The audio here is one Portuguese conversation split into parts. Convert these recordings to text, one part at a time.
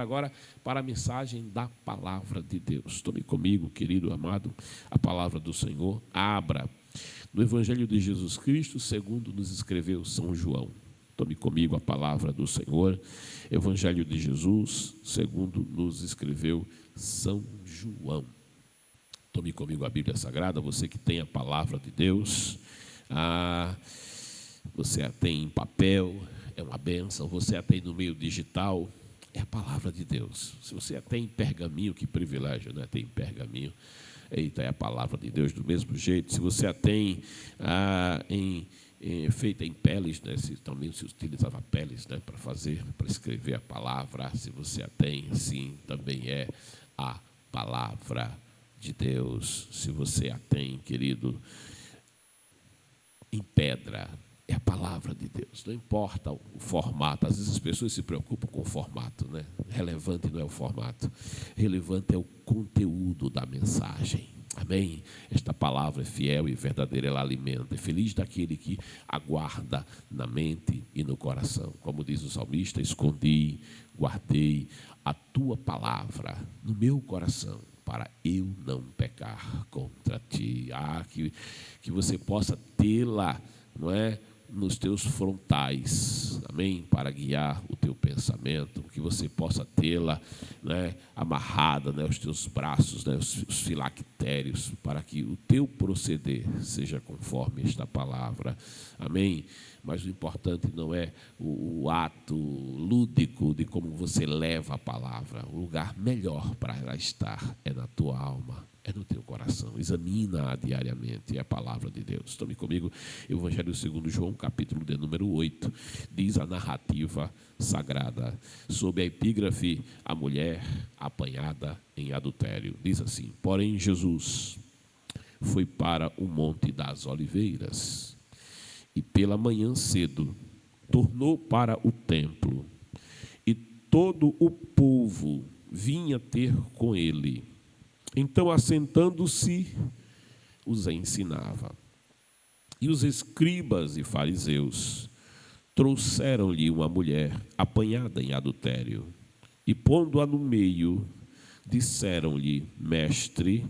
Agora, para a mensagem da palavra de Deus. Tome comigo, querido amado, a palavra do Senhor. Abra no Evangelho de Jesus Cristo, segundo nos escreveu São João. Tome comigo a palavra do Senhor. Evangelho de Jesus, segundo nos escreveu São João. Tome comigo a Bíblia Sagrada, você que tem a palavra de Deus. Você a tem em papel, é uma bênção. Você a tem no meio digital, é a palavra de Deus. Se você a tem em pergaminho, que privilégio, né? Tem em pergaminho. Eita, é a palavra de Deus do mesmo jeito. Se você a tem feita em peles, né? Também se utilizava peles, né? Para escrever a palavra. Se você a tem, sim, também é a palavra de Deus. Se você a tem, querido, em pedra, é a palavra de Deus. Não importa o formato. Às vezes as pessoas se preocupam com o formato, né? Relevante não é o formato. Relevante é o conteúdo da mensagem. Amém? Esta palavra é fiel e verdadeira, ela alimenta. É feliz daquele que aguarda na mente e no coração. Como diz o salmista, escondi, guardei a tua palavra no meu coração, para eu não pecar contra ti. Que você possa tê-la, não é, nos teus frontais, amém? Para guiar o teu pensamento, que você possa tê-la, né, amarrada, né, aos teus braços, né, os filactérios, para que o teu proceder seja conforme esta palavra, amém? Mas o importante não é o ato lúdico de como você leva a palavra. O lugar melhor para ela estar é na tua alma, é no teu coração. Examina-a diariamente, é a palavra de Deus. Tome comigo, Evangelho segundo João, capítulo de número 8. Diz a narrativa sagrada sob a epígrafe A Mulher Apanhada em Adultério. Diz assim: porém Jesus foi para o Monte das Oliveiras e pela manhã cedo tornou para o templo, e todo o povo vinha ter com ele. Então, assentando-se, os ensinava. E os escribas e fariseus trouxeram-lhe uma mulher apanhada em adultério, e pondo-a no meio, disseram-lhe: mestre,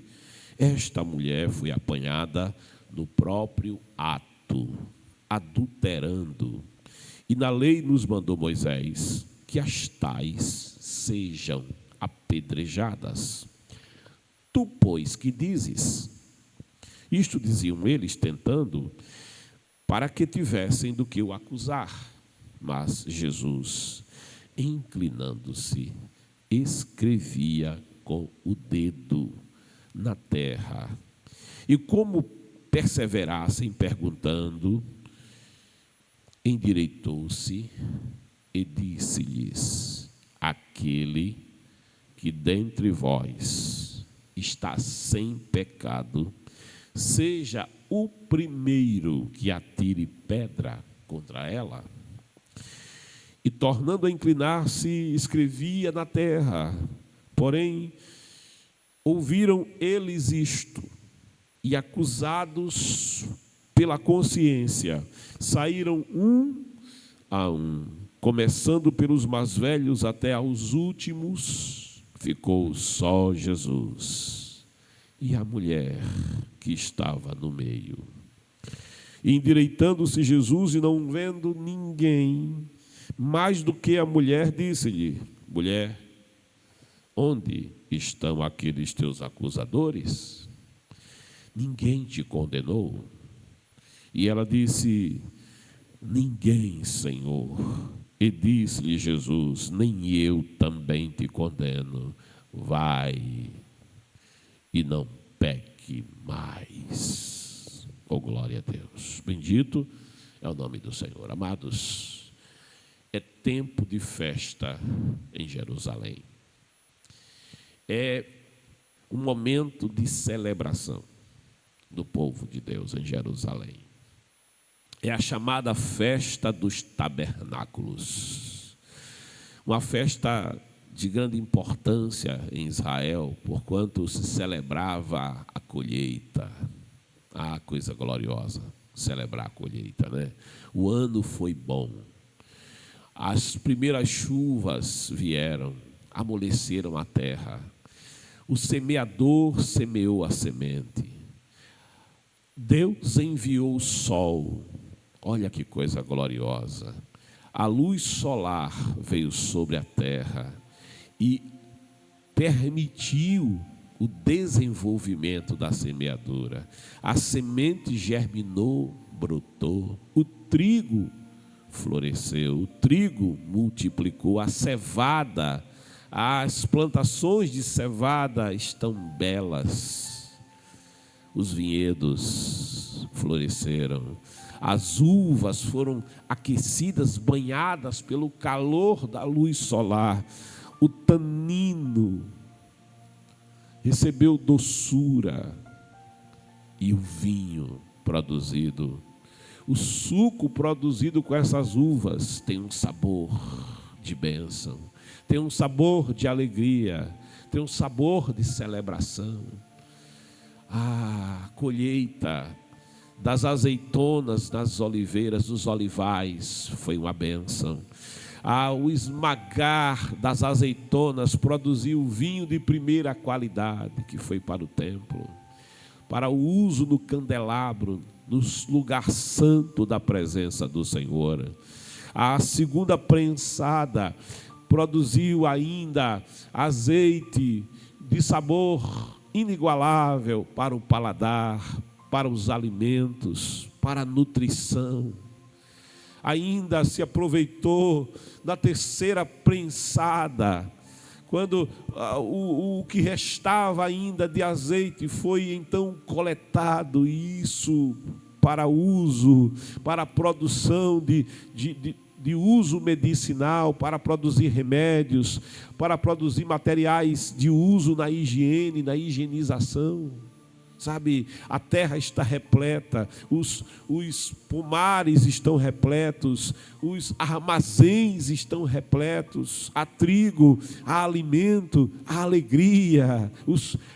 esta mulher foi apanhada no próprio ato, adulterando. E na lei nos mandou Moisés que as tais sejam apedrejadas. Tu, pois, que dizes? Isto diziam eles, tentando, para que tivessem do que o acusar. Mas Jesus, inclinando-se, escrevia com o dedo na terra. E como perseverassem perguntando, endireitou-se e disse-lhes: aquele que dentre vós está sem pecado, seja o primeiro que atire pedra contra ela. E tornando a inclinar-se, escrevia na terra. Porém, ouviram eles isto, e acusados pela consciência, saíram um a um, começando pelos mais velhos até aos últimos. Ficou só Jesus e a mulher que estava no meio. E endireitando-se Jesus e não vendo ninguém, mais do que a mulher, disse-lhe: mulher, onde estão aqueles teus acusadores? Ninguém te condenou? E ela disse: ninguém, Senhor. E disse-lhe Jesus: nem eu também te condeno. Vai e não peque mais. Oh, glória a Deus. Bendito é o nome do Senhor. Amados, é tempo de festa em Jerusalém. É um momento de celebração do povo de Deus em Jerusalém. É a chamada festa dos tabernáculos. Uma festa de grande importância em Israel, porquanto se celebrava a colheita. Ah, coisa gloriosa, celebrar a colheita, né? O ano foi bom. As primeiras chuvas vieram, amoleceram a terra. O semeador semeou a semente. Deus enviou o sol. Olha que coisa gloriosa. A luz solar veio sobre a terra e permitiu o desenvolvimento da semeadura. A semente germinou, brotou. O trigo floresceu, o trigo multiplicou, a cevada, as plantações de cevada estão belas, os vinhedos floresceram, as uvas foram aquecidas, banhadas pelo calor da luz solar, o tanino recebeu doçura e o vinho produzido, o suco produzido com essas uvas tem um sabor de bênção, tem um sabor de alegria, tem um sabor de celebração. A colheita das azeitonas nas oliveiras, dos olivais, foi uma bênção. O esmagar das azeitonas produziu vinho de primeira qualidade, que foi para o templo, para o uso no candelabro, no lugar santo da presença do Senhor. A segunda prensada produziu ainda azeite de sabor inigualável para o paladar, para os alimentos, para a nutrição. Ainda se aproveitou da terceira prensada, quando o que restava ainda de azeite foi então coletado, e isso para uso, para a produção de uso medicinal, para produzir remédios, para produzir materiais de uso na higiene, na higienização. Sabe, a terra está repleta, os pomares estão repletos, os armazéns estão repletos, há trigo, há alimento, há alegria.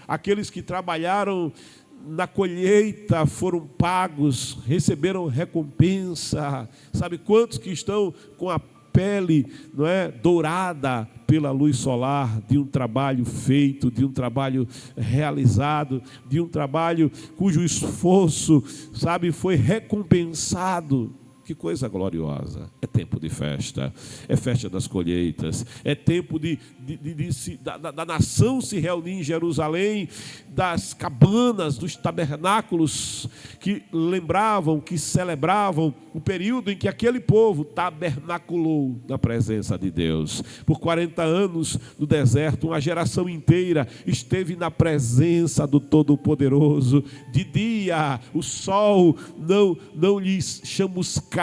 Aqueles que trabalharam na colheita foram pagos, receberam recompensa. Sabe quantos que estão com a pele, não é, dourada pela luz solar, de um trabalho feito, de um trabalho realizado, de um trabalho cujo esforço, sabe, foi recompensado. Que coisa gloriosa. É tempo de festa, é festa das colheitas, é tempo da nação se reunir em Jerusalém, das cabanas, dos tabernáculos que lembravam, que celebravam o período em que aquele povo tabernaculou na presença de Deus. Por 40 anos no deserto, uma geração inteira esteve na presença do Todo-Poderoso. De dia, o sol não lhes chamuscava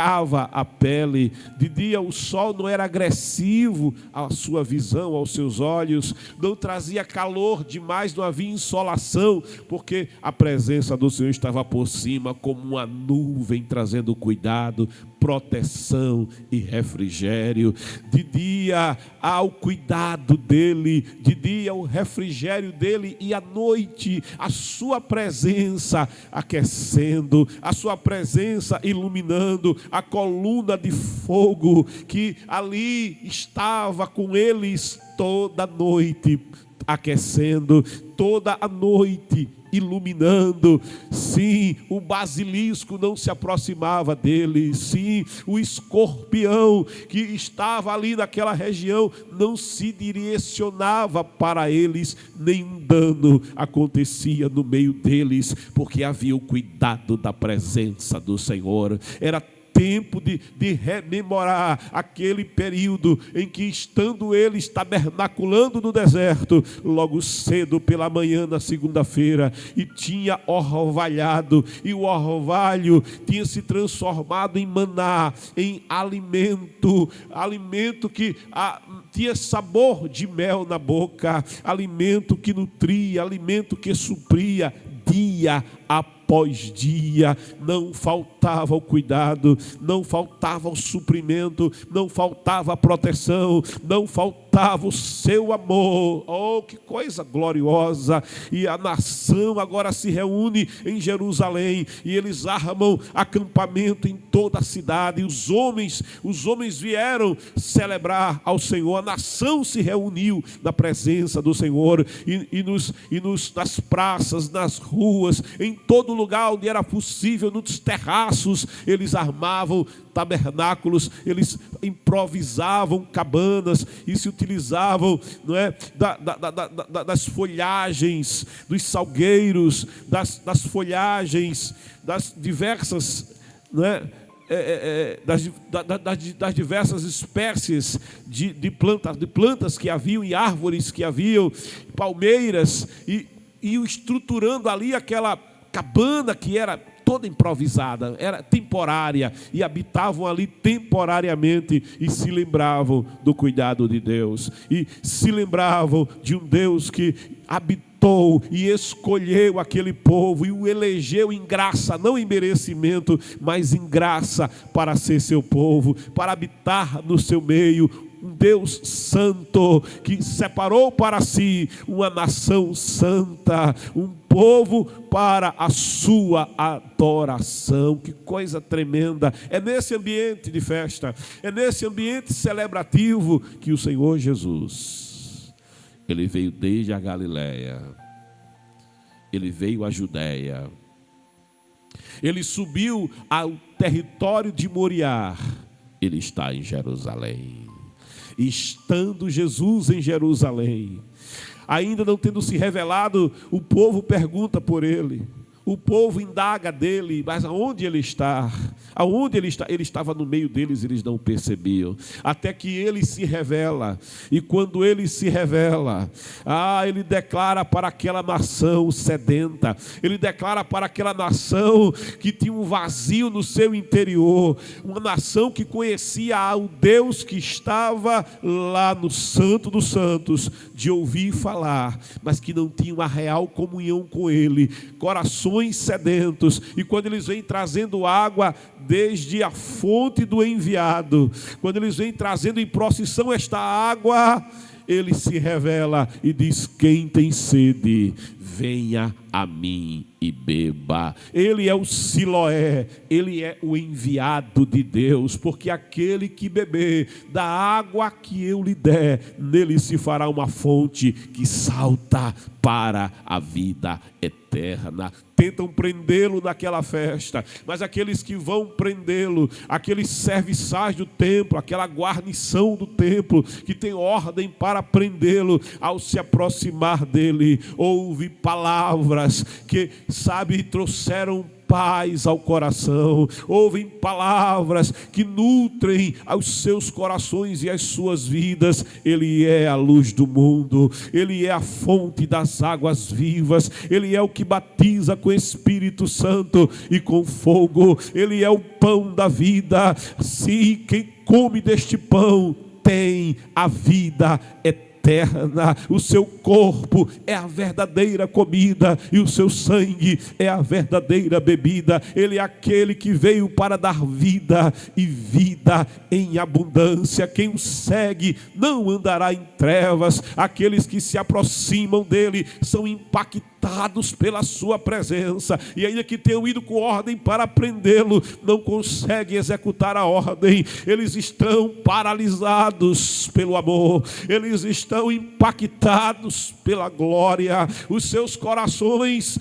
a pele. De dia, o sol não era agressivo à sua visão, aos seus olhos. Não trazia calor demais, não havia insolação, porque a presença do Senhor estava por cima como uma nuvem, trazendo cuidado, proteção e refrigério. De dia há o cuidado dele, de dia o refrigério dele, e à noite a sua presença aquecendo, a sua presença iluminando, a coluna de fogo que ali estava com eles toda noite, aquecendo, toda a noite iluminando. Sim, o basilisco não se aproximava dele. Sim, o escorpião que estava ali naquela região não se direcionava para eles, nenhum dano acontecia no meio deles, porque havia o cuidado da presença do Senhor. Era tempo de rememorar aquele período em que, estando eles tabernaculando no deserto, logo cedo pela manhã na segunda-feira, e tinha orvalhado, e o orvalho tinha se transformado em maná, em alimento que tinha sabor de mel na boca, alimento que nutria, alimento que supria dia após dia, não faltava o cuidado, não faltava o suprimento, não faltava a proteção, não faltava o seu amor. Oh, que coisa gloriosa! E a nação agora se reúne em Jerusalém, e eles armam acampamento em toda a cidade, e os homens vieram celebrar ao Senhor. A nação se reuniu na presença do Senhor, nas praças, nas ruas, em todo lugar onde era possível, nos terraços, eles armavam tabernáculos, eles improvisavam cabanas e se utilizavam, não é, das folhagens, dos salgueiros, das folhagens, das diversas, não é, das diversas espécies de plantas que haviam e árvores que haviam, palmeiras, e estruturando ali aquela cabana que era toda improvisada, era temporária, e habitavam ali temporariamente, e se lembravam do cuidado de Deus, e se lembravam de um Deus que habitou e escolheu aquele povo e o elegeu em graça, não em merecimento, mas em graça, para ser seu povo, para habitar no seu meio. Um Deus santo que separou para si uma nação santa, um povo para a sua adoração. Que coisa tremenda! É nesse ambiente de festa, é nesse ambiente celebrativo que o Senhor Jesus, Ele veio desde a Galileia, Ele veio à Judéia, Ele subiu ao território de Moriá, Ele está em Jerusalém. Estando Jesus em Jerusalém, ainda não tendo se revelado, o povo pergunta por ele, o povo indaga dele, mas aonde ele está? Aonde ele está? Ele estava no meio deles, eles não percebiam, até que ele se revela, e quando ele se revela, ele declara para aquela nação sedenta, ele declara para aquela nação que tinha um vazio no seu interior, uma nação que conhecia o Deus que estava lá no Santo dos Santos, de ouvir falar, mas que não tinha uma real comunhão com ele, corações sedentos. E quando eles vêm trazendo água desde a fonte do enviado, quando eles vêm trazendo em procissão esta água, ele se revela e diz: quem tem sede, venha a mim e beba. Ele é o Siloé, ele é o enviado de Deus, porque aquele que beber da água que eu lhe der, nele se fará uma fonte que salta para a vida eterna. Tentam prendê-lo naquela festa, mas aqueles que vão prendê-lo, aqueles serviçais do templo, aquela guarnição do templo, que tem ordem para prendê-lo, ao se aproximar dele, ouve palavras que, trouxeram paz ao coração, ouvem palavras que nutrem aos seus corações e as suas vidas. Ele é a luz do mundo, ele é a fonte das águas vivas, ele é o que batiza com Espírito Santo e com fogo, ele é o pão da vida. Se quem come deste pão tem a vida eterna. O seu corpo é a verdadeira comida e o seu sangue é a verdadeira bebida. Ele é aquele que veio para dar vida e vida em abundância. Quem o segue não andará em trevas. Aqueles que se aproximam dele são impactados pela sua presença, e ainda que tenham ido com ordem para prendê-lo, não conseguem executar a ordem. Eles estão paralisados pelo amor, eles estão impactados pela glória. Os seus corações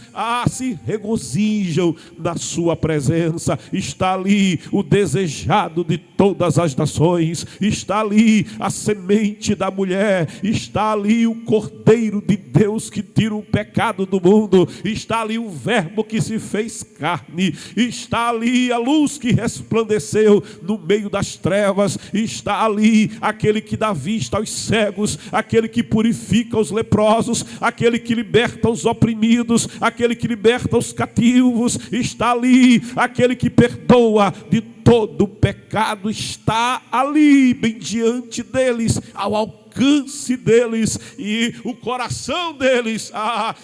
se regozijam na sua presença. Está ali o desejado de todas as nações, está ali a semente da mulher, está ali o Cordeiro de Deus que tira o pecado do mundo, está ali o Verbo que se fez carne, está ali a luz que resplandeceu no meio das trevas, está ali aquele que dá vista aos cegos, aquele que purifica os leprosos, aquele que liberta os oprimidos, aquele que liberta os cativos, está ali aquele que perdoa de todo o pecado, está ali bem diante deles, ao alcance alcance deles e o coração deles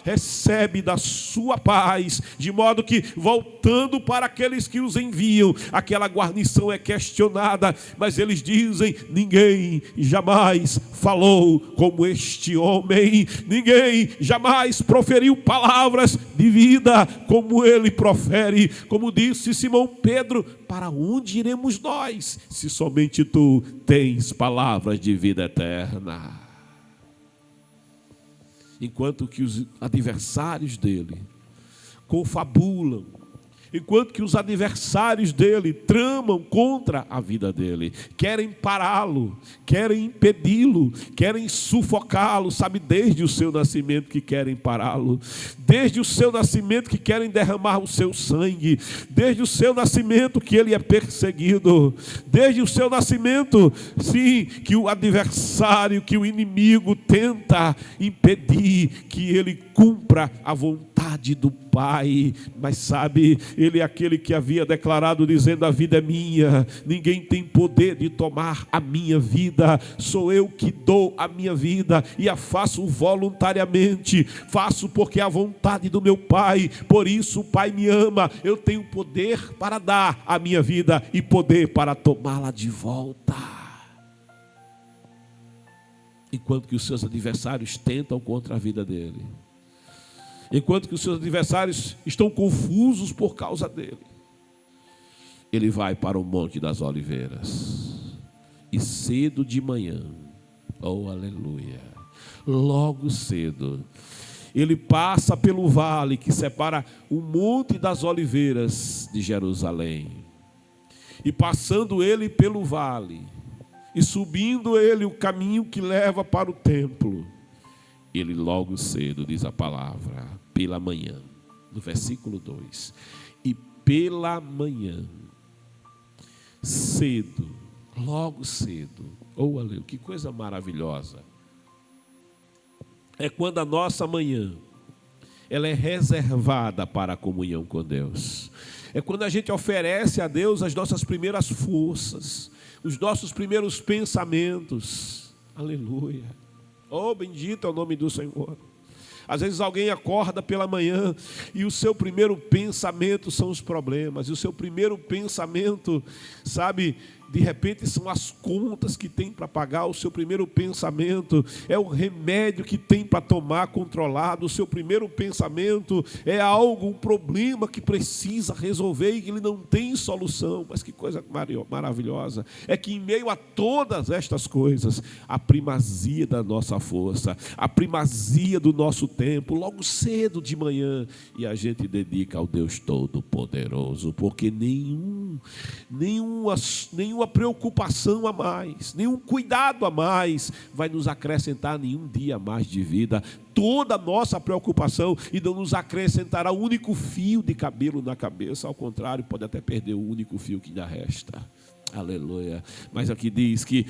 recebe da sua paz, de modo que, voltando para aqueles que os enviam, aquela guarnição é questionada, mas eles dizem: ninguém jamais falou como este homem, ninguém jamais proferiu palavras de vida como ele profere. Como disse Simão Pedro: para onde iremos nós, se somente tu tens palavras de vida eterna? Enquanto que os adversários dele confabulam, enquanto que os adversários dele tramam contra a vida dele, querem pará-lo, querem impedi-lo, querem sufocá-lo, sabe, desde o seu nascimento que querem pará-lo, desde o seu nascimento que querem derramar o seu sangue, desde o seu nascimento que ele é perseguido, desde o seu nascimento, sim, que o adversário, que o inimigo tenta impedir que ele cumpra a vontade do Pai. Mas sabe, ele é aquele que havia declarado, dizendo: a vida é minha, ninguém tem poder de tomar a minha vida, sou eu que dou a minha vida e a faço voluntariamente, faço porque é a vontade do meu Pai, por isso o Pai me ama, eu tenho poder para dar a minha vida e poder para tomá-la de volta. Enquanto que os seus adversários tentam contra a vida dele, enquanto que os seus adversários estão confusos por causa dele, ele vai para o Monte das Oliveiras. E cedo de manhã, oh aleluia, logo cedo, ele passa pelo vale que separa o Monte das Oliveiras de Jerusalém. E passando ele pelo vale, e subindo ele o caminho que leva para o templo, ele logo cedo, diz a palavra, pela manhã, no versículo 2, e pela manhã, cedo, logo cedo, oh aleluia, que coisa maravilhosa, é quando a nossa manhã, ela é reservada para a comunhão com Deus, é quando a gente oferece a Deus as nossas primeiras forças, os nossos primeiros pensamentos, aleluia. Oh, bendito é o nome do Senhor. Às vezes alguém acorda pela manhã e o seu primeiro pensamento são os problemas. E o seu primeiro pensamento, sabe, de repente são as contas que tem para pagar. O seu primeiro pensamento é o remédio que tem para tomar controlado. O seu primeiro pensamento é algo, um problema que precisa resolver e que ele não tem solução. Mas que coisa maravilhosa é que em meio a todas estas coisas, a primazia da nossa força, a primazia do nosso tempo, logo cedo de manhã, e a gente dedica ao Deus Todo-Poderoso, porque nenhuma preocupação a mais, nenhum cuidado a mais vai nos acrescentar nenhum dia a mais de vida. Toda a nossa preocupação e não nos acrescentará um único fio de cabelo na cabeça, ao contrário, pode até perder o único fio que ainda resta. Aleluia. Mas aqui diz que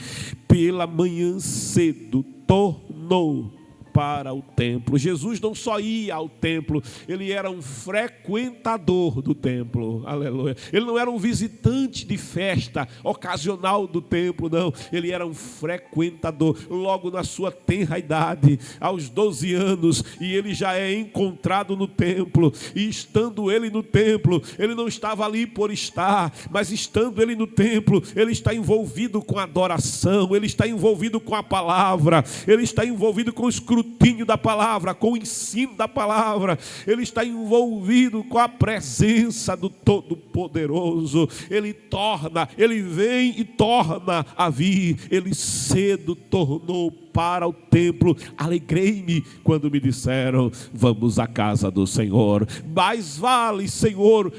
pela manhã cedo tornou para o templo. Jesus não só ia ao templo, ele era um frequentador do templo, aleluia. Ele não era um visitante de festa ocasional do templo, não. Ele era um frequentador, logo na sua tenra idade, aos 12 anos, e ele já é encontrado no templo, e estando ele no templo, ele não estava ali por estar, mas estando ele no templo, ele está envolvido com a adoração, ele está envolvido com a palavra, ele está envolvido com o escrutínio da palavra, com o ensino da palavra, ele está envolvido com a presença do Todo-Poderoso. Ele vem e torna a vir. Ele cedo tornou para o templo. Alegrei-me quando me disseram: vamos à casa do Senhor. Mais vale, Senhor,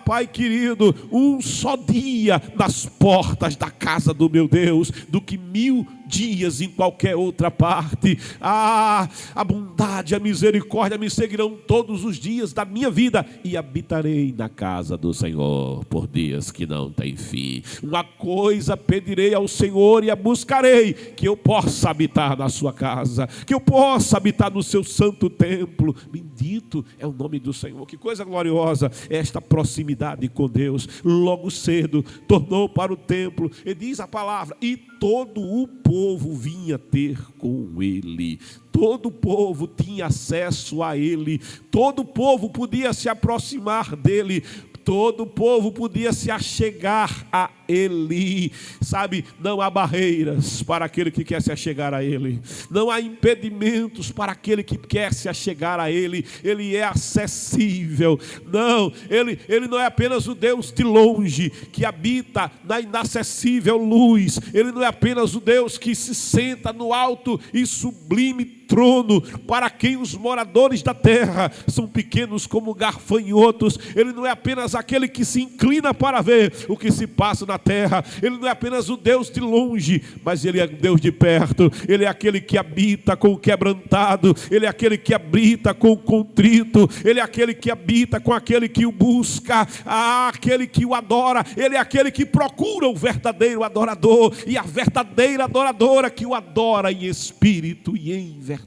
Pai querido, um só dia nas portas da casa do meu Deus do que 1000 dias em qualquer outra parte. A bondade, a misericórdia me seguirão todos os dias da minha vida, e habitarei na casa do Senhor por dias que não têm fim. Uma coisa pedirei ao Senhor e a buscarei, que eu possa habitar na sua casa, que eu possa habitar no seu santo templo. Bendito é o nome do Senhor. Que coisa gloriosa é esta proximidade com Deus. Logo cedo tornou para o templo, e diz a palavra, e todo o povo vinha ter com ele. Todo o povo tinha acesso a ele, todo o povo podia se aproximar dele, todo o povo podia se achegar a ele. Sabe, não há barreiras para aquele que quer se achegar a ele, não há impedimentos para aquele que quer se achegar a ele. Ele é acessível. Não, ele não é apenas o Deus de longe, que habita na inacessível luz. Ele não é apenas o Deus que se senta no alto e sublime trono, para quem os moradores da terra são pequenos como gafanhotos. Ele não é apenas aquele que se inclina para ver o que se passa na terra. Ele não é apenas o Deus de longe, mas ele é o Deus de perto. Ele é aquele que habita com o quebrantado, ele é aquele que habita com o contrito, ele é aquele que habita com aquele que o busca, aquele que o adora. Ele é aquele que procura o verdadeiro adorador, e a verdadeira adoradora que o adora em espírito e em verdade.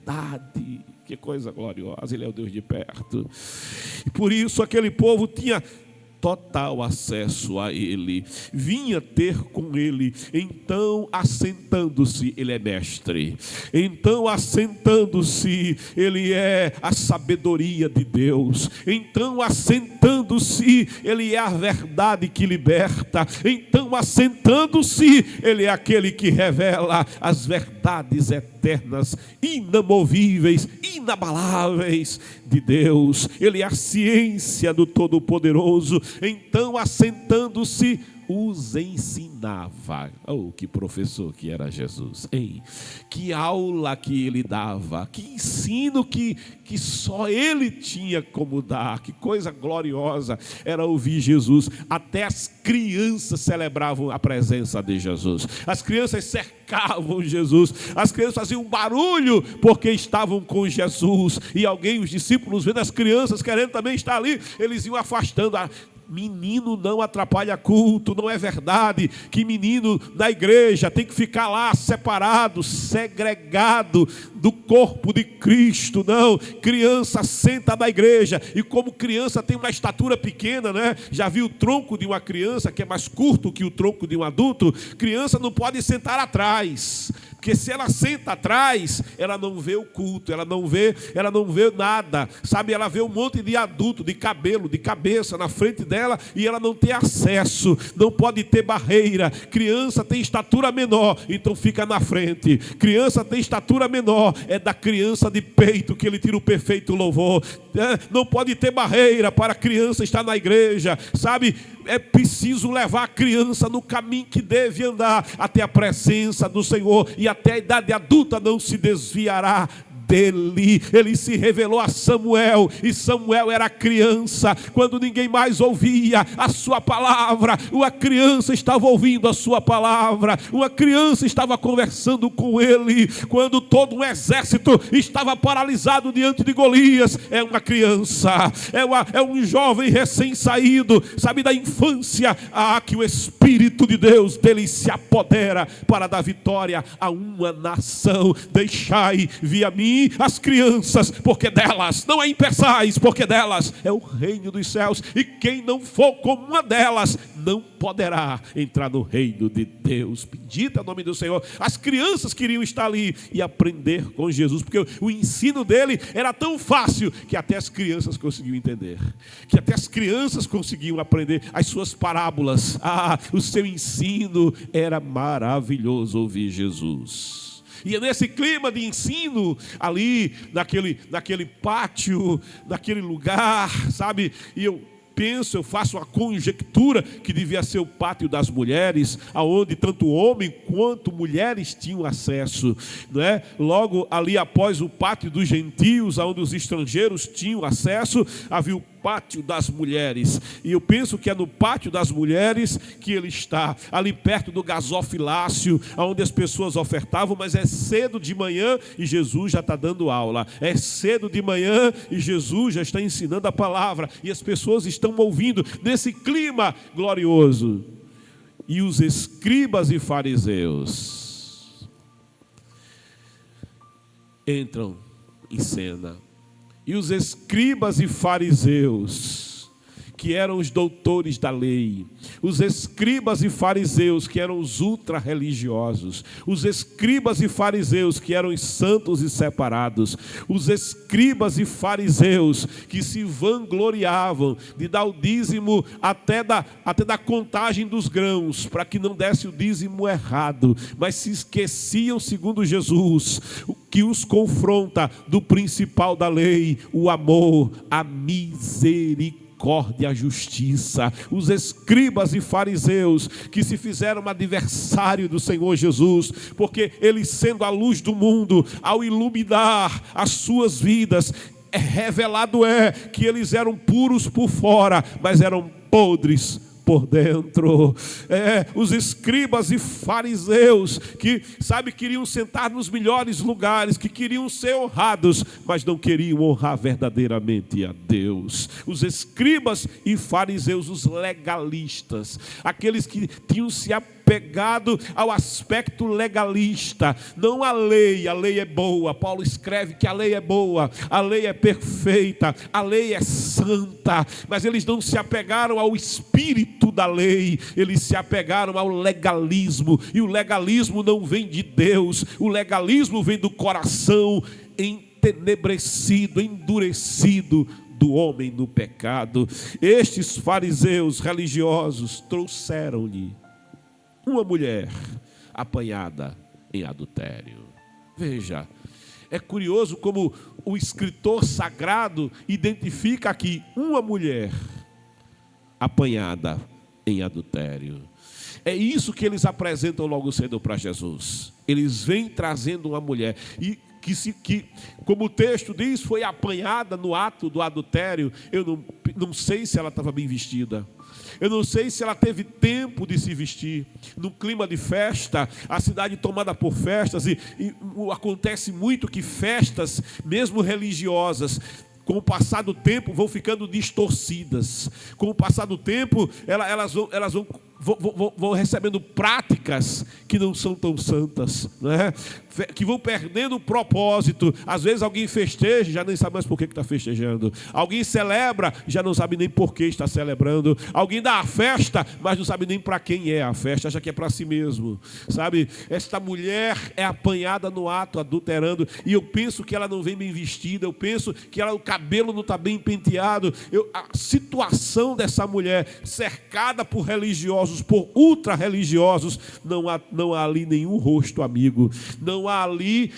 Que coisa gloriosa, ele é o Deus de perto. E por isso aquele povo tinha total acesso a ele, vinha ter com ele. Então assentando-se, ele é mestre. Então assentando-se, ele é a sabedoria de Deus. Então assentando-se, ele é a verdade que liberta. Então assentando-se, ele é aquele que revela as verdades eternas, inamovíveis, inabaláveis de Deus. Ele é a ciência do Todo-Poderoso. Então assentando-se, os ensinava. Oh, que professor que era Jesus, hein? Que aula que ele dava, que ensino que só ele tinha como dar. Que coisa gloriosa era ouvir Jesus. Até as crianças celebravam a presença de Jesus. As crianças cercavam Jesus. As crianças faziam barulho porque estavam com Jesus. E os discípulos, vendo as crianças querendo também estar ali, eles iam afastando. Menino não atrapalha culto. Não é verdade que menino da igreja tem que ficar lá separado, segregado do corpo de Cristo. Não, criança senta na igreja. E como criança tem uma estatura pequena, né? Já viu o tronco de uma criança que é mais curto que o tronco de um adulto? Criança não pode sentar atrás, porque se ela senta atrás, ela não vê o culto, ela não vê nada, sabe? Ela vê um monte de adulto, de cabelo, de cabeça na frente dela, e ela não tem acesso, não pode ter barreira. Criança tem estatura menor, então fica na frente. Criança tem estatura menor, é da criança de peito que ele tira o perfeito louvor. Não pode ter barreira para a criança estar na igreja, sabe? É preciso levar a criança no caminho que deve andar, até a presença do Senhor, e até a idade adulta não se desviará dele. Ele se revelou a Samuel, e Samuel era criança quando ninguém mais ouvia a sua palavra. Uma criança estava ouvindo a sua palavra, uma criança estava conversando com ele quando todo um exército estava paralisado diante de Golias. É uma criança, é um jovem recém-saído, sabe, da infância, que o Espírito de Deus dele se apodera para dar vitória a uma nação. Deixai vir a mim as crianças, porque delas, não é impeçais, porque delas é o reino dos céus, e quem não for como uma delas não poderá entrar no reino de Deus. Bendito é o nome do Senhor. As crianças queriam estar ali e aprender com Jesus, porque o ensino dele era tão fácil que até as crianças conseguiam entender, que até as crianças conseguiam aprender as suas parábolas. O seu ensino era maravilhoso. Ouvir Jesus. E é nesse clima de ensino, ali, naquele pátio, naquele lugar, sabe? E eu faço uma conjectura que devia ser o pátio das mulheres, aonde tanto homem quanto mulheres tinham acesso, não é? Logo ali após o pátio dos gentios, aonde os estrangeiros tinham acesso, havia o pátio das mulheres. E eu penso que é no pátio das mulheres que ele está, ali perto do gasofilácio, onde as pessoas ofertavam. Mas é cedo de manhã e Jesus já está dando aula. É cedo de manhã e Jesus já está ensinando a palavra, e as pessoas estão ouvindo nesse clima glorioso. E os escribas e fariseus entram em cena. E os escribas e fariseus, que eram os doutores da lei, os escribas e fariseus, que eram os ultra-religiosos, os escribas e fariseus, que eram os santos e separados, os escribas e fariseus, que se vangloriavam de dar o dízimo até da contagem dos grãos, para que não desse o dízimo errado, mas se esqueciam, segundo Jesus, que os confronta do principal da lei, o amor, a misericórdia, a justiça. Os escribas e fariseus que se fizeram adversário do Senhor Jesus, porque eles, sendo a luz do mundo, ao iluminar as suas vidas, revelado que eles eram puros por fora, mas eram podres por dentro. Os escribas e fariseus que, queriam sentar nos melhores lugares, que queriam ser honrados, mas não queriam honrar verdadeiramente a Deus. Os escribas e fariseus, os legalistas, aqueles que tinham se apegado ao aspecto legalista, não a lei é boa. Paulo escreve que a lei é boa, a lei é perfeita, a lei é santa, mas eles não se apegaram ao espírito da lei, eles se apegaram ao legalismo, e o legalismo não vem de Deus, o legalismo vem do coração entenebrecido, endurecido do homem no pecado. Estes fariseus religiosos trouxeram-lhe uma mulher apanhada em adultério. Veja, é curioso como o escritor sagrado identifica aqui uma mulher apanhada em adultério. É isso que eles apresentam logo cedo para Jesus. Eles vêm trazendo uma mulher e que, como o texto diz, foi apanhada no ato do adultério. Eu não sei se ela estava bem vestida. Eu não sei se ela teve tempo de se vestir. No clima de festa, a cidade tomada por festas, e acontece muito que festas, mesmo religiosas, com o passar do tempo vão ficando distorcidas. Com o passar do tempo, elas vão recebendo práticas que não são tão santas, né? Que vão perdendo o propósito. Às vezes alguém festeja, já nem sabe mais por que está festejando. Alguém celebra, já não sabe nem por que está celebrando. Alguém dá a festa, mas não sabe nem para quem é a festa, acha que é para si mesmo. Esta mulher é apanhada no ato, adulterando, e eu penso que ela não vem bem vestida, eu penso que o cabelo não está bem penteado. A situação dessa mulher, cercada por religiosos, por ultra-religiosos, não há ali nenhum rosto amigo, não há ali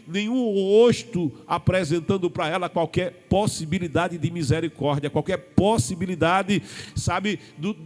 nenhum rosto apresentando para ela qualquer possibilidade de misericórdia, qualquer possibilidade,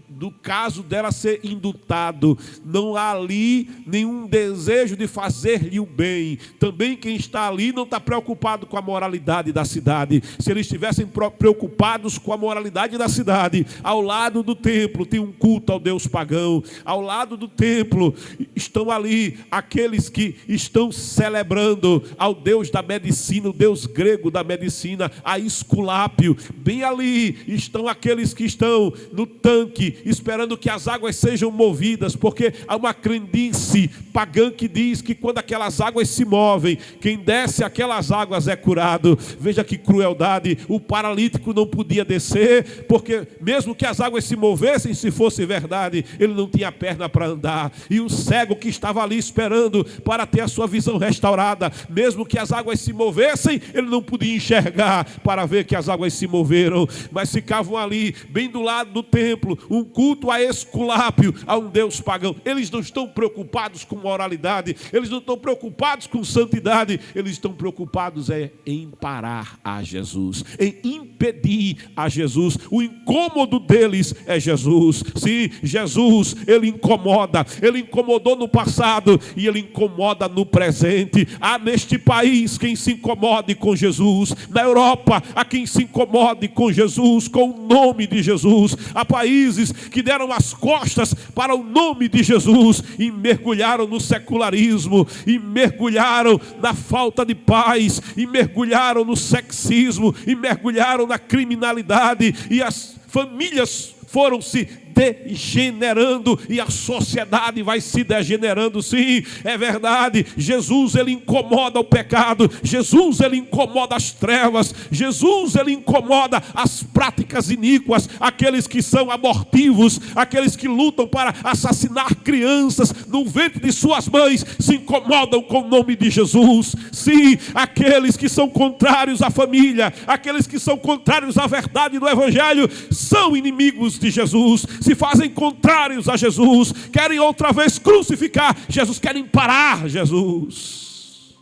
do caso dela ser indultado. Não há ali nenhum desejo de fazer-lhe o bem. Também quem está ali não está preocupado com a moralidade da cidade. Se eles estivessem preocupados com a moralidade da cidade, ao lado do templo tem um culto ao Deus pagão. Ao lado do templo estão ali aqueles que estão celebrando ao Deus da medicina, o Deus grego da medicina, a Esculápio. Bem ali estão aqueles que estão no tanque, esperando que as águas sejam movidas, porque há uma crendice pagã que diz que quando aquelas águas se movem, quem desce aquelas águas é curado. Veja que crueldade. O paralítico não podia descer, porque mesmo que as águas se movessem, se fosse verdade, ele não tinha perna para andar. E o cego que estava ali esperando para ter a sua visão restaurada, mesmo que as águas se movessem, ele não podia enxergar para ver que as águas se moveram, mas ficavam ali, bem do lado do templo, um culto a Esculápio, a um Deus pagão. Eles não estão preocupados com moralidade, eles não estão preocupados com santidade, eles estão preocupados em parar a Jesus, em impedir a Jesus. O incômodo deles é Jesus. Sim, Jesus, ele incomoda, ele incomodou no passado e ele incomoda no presente. Há neste país quem se incomode com Jesus, na Europa há quem se incomode com Jesus, com o nome de Jesus. Há países que deram as costas para o nome de Jesus e mergulharam no secularismo, e mergulharam na falta de paz, e mergulharam no sexismo, e mergulharam na criminalidade, e as famílias foram se degenerando e a sociedade vai se degenerando. Sim, é verdade. Jesus, ele incomoda o pecado. Jesus, ele incomoda as trevas. Jesus, ele incomoda as práticas iníquas, aqueles que são abortivos, aqueles que lutam para assassinar crianças no ventre de suas mães, se incomodam com o nome de Jesus. Sim, aqueles que são contrários à família, aqueles que são contrários à verdade do Evangelho, são inimigos de Jesus, se fazem contrários a Jesus, querem outra vez crucificar Jesus, querem parar Jesus.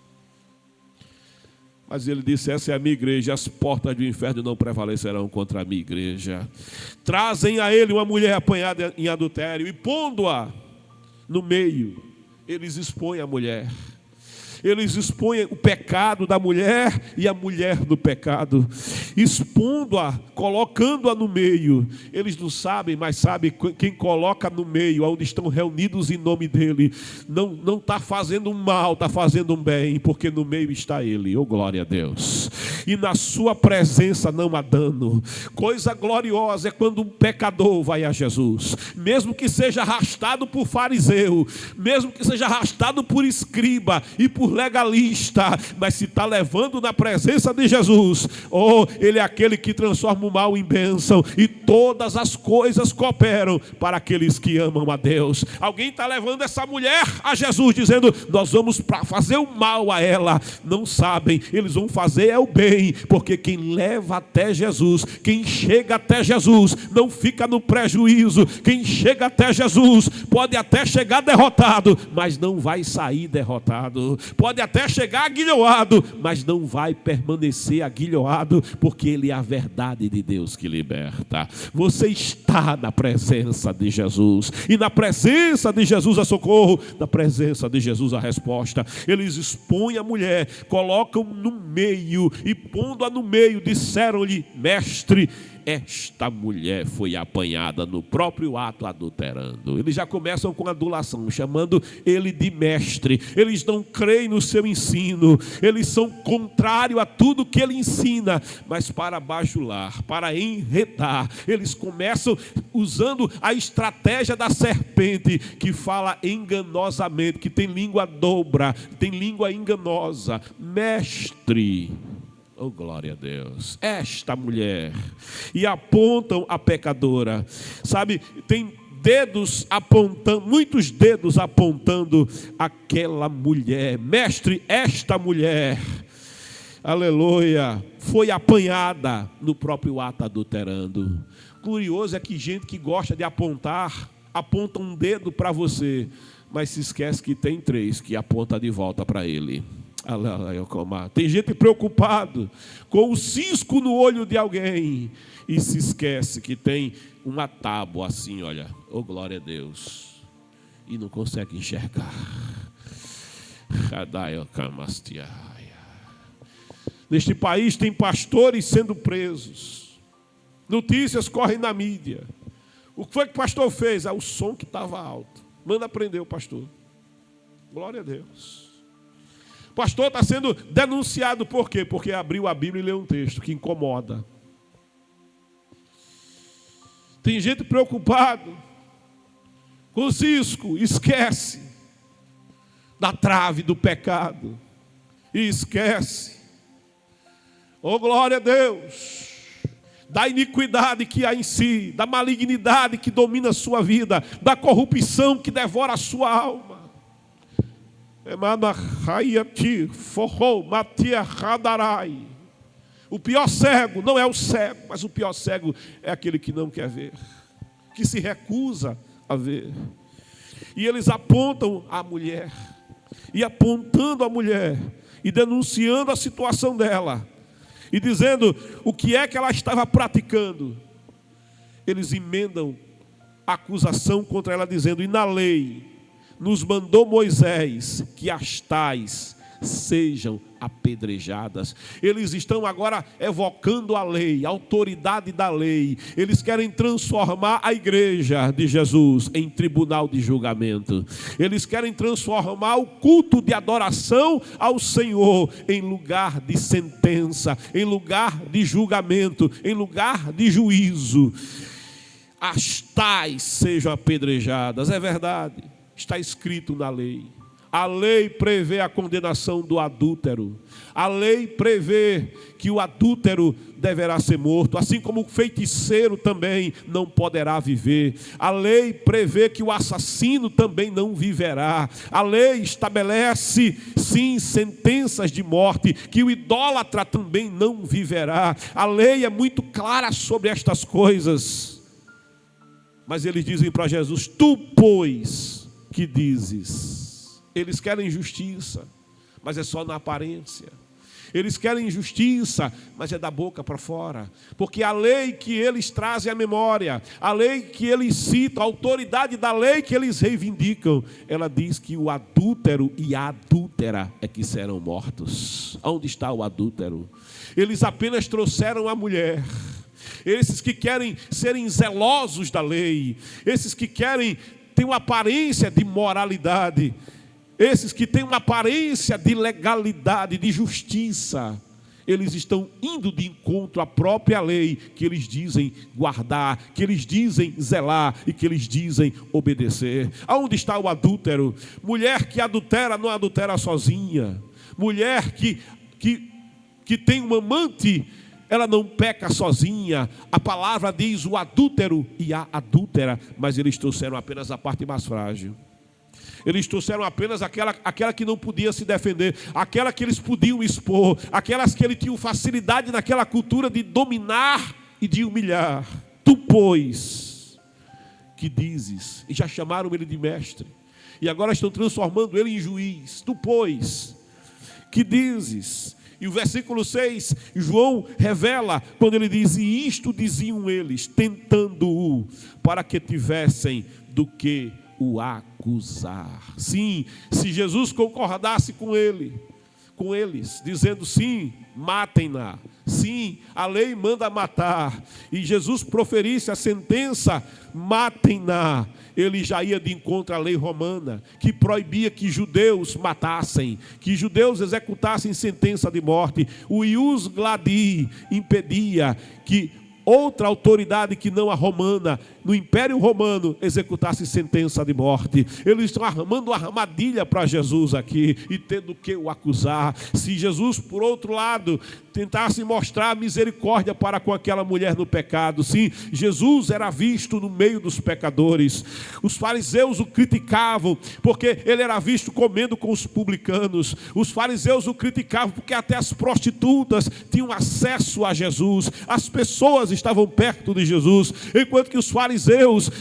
Mas ele disse: essa é a minha igreja, as portas do inferno não prevalecerão contra a minha igreja. Trazem a ele uma mulher apanhada em adultério e pondo-a no meio, eles expõem a mulher. Eles expõem o pecado da mulher e a mulher do pecado, expondo-a, colocando-a no meio. Eles não sabem, mas sabem quem coloca no meio, onde estão reunidos em nome dele, não está fazendo um mal, está fazendo um bem, porque no meio está ele. Oh, glória a Deus! E na sua presença não há dano. Coisa gloriosa é quando um pecador vai a Jesus, mesmo que seja arrastado por fariseu, mesmo que seja arrastado por escriba e por legalista, mas se está levando na presença de Jesus, oh, ele é aquele que transforma o mal em bênção, e todas as coisas cooperam para aqueles que amam a Deus. Alguém está levando essa mulher a Jesus, dizendo: nós vamos para fazer o mal a ela. Não sabem, eles vão fazer é o bem, porque quem leva até Jesus, quem chega até Jesus, não fica no prejuízo. Quem chega até Jesus pode até chegar derrotado, mas não vai sair derrotado. Pode até chegar aguilhoado, mas não vai permanecer aguilhoado, porque ele é a verdade de Deus que liberta. Você está na presença de Jesus, e na presença de Jesus há socorro, na presença de Jesus há resposta. Eles expõem a mulher, colocam no meio, e pondo-a no meio, disseram-lhe: mestre, esta mulher foi apanhada no próprio ato adulterando. Eles já começam com adulação, chamando ele de mestre. Eles não creem no seu ensino, eles são contrários a tudo que ele ensina, mas para bajular, para enredar, eles começam usando a estratégia da serpente, que fala enganosamente, que tem língua dobra, tem língua enganosa. Mestre, oh, glória a Deus, esta mulher, e apontam a pecadora. Sabe, tem dedos apontando, muitos dedos apontando aquela mulher. Mestre, esta mulher, aleluia, foi apanhada no próprio ato adulterando. Curioso é que gente que gosta de apontar, aponta um dedo para você, mas se esquece que tem três que aponta de volta para ele. Tem gente preocupado com o cisco no olho de alguém e se esquece que tem uma tábua assim, olha, oh, glória a Deus, e não consegue enxergar. Neste país tem pastores sendo presos, notícias correm na mídia. O que foi que o pastor fez? O som que estava alto. Manda prender o pastor. Glória a Deus. O pastor está sendo denunciado por quê? Porque abriu a Bíblia e leu um texto que incomoda. Tem gente preocupado com o cisco, esquece da trave do pecado e esquece, oh, glória a Deus, da iniquidade que há em si, da malignidade que domina a sua vida, da corrupção que devora a sua alma. O pior cego não é o cego, mas o pior cego é aquele que não quer ver, que se recusa a ver. E eles apontam a mulher, e apontando a mulher, e denunciando a situação dela, e dizendo o que é que ela estava praticando. Eles emendam a acusação contra ela, dizendo: e na lei nos mandou Moisés que as tais sejam apedrejadas. Eles estão agora evocando a lei, a autoridade da lei. Eles querem transformar a igreja de Jesus em tribunal de julgamento. Eles querem transformar o culto de adoração ao Senhor em lugar de sentença, em lugar de julgamento, em lugar de juízo. as tais sejam apedrejadas. É verdade, está escrito na lei. A lei prevê a condenação do adúltero. A lei prevê que o adúltero deverá ser morto, assim como o feiticeiro também não poderá viver. A lei prevê que o assassino também não viverá. A lei estabelece, sim, sentenças de morte, que o idólatra também não viverá. A lei é muito clara sobre estas coisas. Mas eles dizem para Jesus: tu, pois, que dizes? Eles querem justiça, mas é só na aparência. Eles querem justiça, mas é da boca para fora. Porque a lei que eles trazem à memória, a lei que eles citam, a autoridade da lei que eles reivindicam, ela diz que o adúltero e a adúltera é que serão mortos. Onde está o adúltero? Eles apenas trouxeram a mulher. Esses que querem serem zelosos da lei, esses que querem ter uma aparência de moralidade, esses que têm uma aparência de legalidade, de justiça, eles estão indo de encontro à própria lei que eles dizem guardar, que eles dizem zelar e que eles dizem obedecer. Aonde está o adúltero? Mulher que adultera não adultera sozinha. Mulher que tem um amante, ela não peca sozinha. A palavra diz o adúltero e a adúltera, mas eles trouxeram apenas a parte mais frágil. Eles trouxeram apenas aquela que não podia se defender, aquela que eles podiam expor, aquelas que eles tinham facilidade naquela cultura de dominar e de humilhar. Tu, pois, que dizes? E já chamaram ele de mestre, e agora estão transformando ele em juiz. Tu, pois, que dizes? E o versículo 6, João revela, quando ele diz: e isto diziam eles, tentando-o, para que tivessem do que o acusar. Sim, se Jesus concordasse com eles, dizendo sim, matem-na. Sim, a lei manda matar. E Jesus proferisse a sentença, matem-na. Ele já ia de encontro à lei romana, que proibia que judeus matassem, que judeus executassem sentença de morte. O ius gladi impedia que outra autoridade que não a romana, no Império Romano, executasse sentença de morte. Eles estão armando uma armadilha para Jesus aqui, e tendo que o acusar. Se Jesus, por outro lado, tentasse mostrar misericórdia para com aquela mulher no pecado, sim, Jesus era visto no meio dos pecadores. Os fariseus o criticavam, porque ele era visto comendo com os publicanos. Os fariseus o criticavam, porque até as prostitutas tinham acesso a Jesus. As pessoas estavam perto de Jesus, enquanto que os fariseus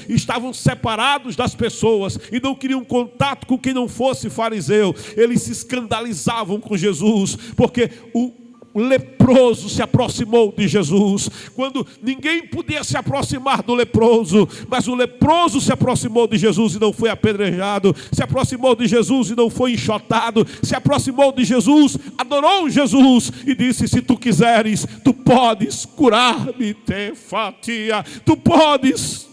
estavam separados das pessoas e não queriam contato com quem não fosse fariseu. Eles se escandalizavam com Jesus, porque o leproso se aproximou de Jesus, quando ninguém podia se aproximar do leproso, mas o leproso se aproximou de Jesus e não foi apedrejado, se aproximou de Jesus e não foi enxotado, se aproximou de Jesus, adorou Jesus e disse: se tu quiseres, tu podes curar-me, te fatia, tu podes,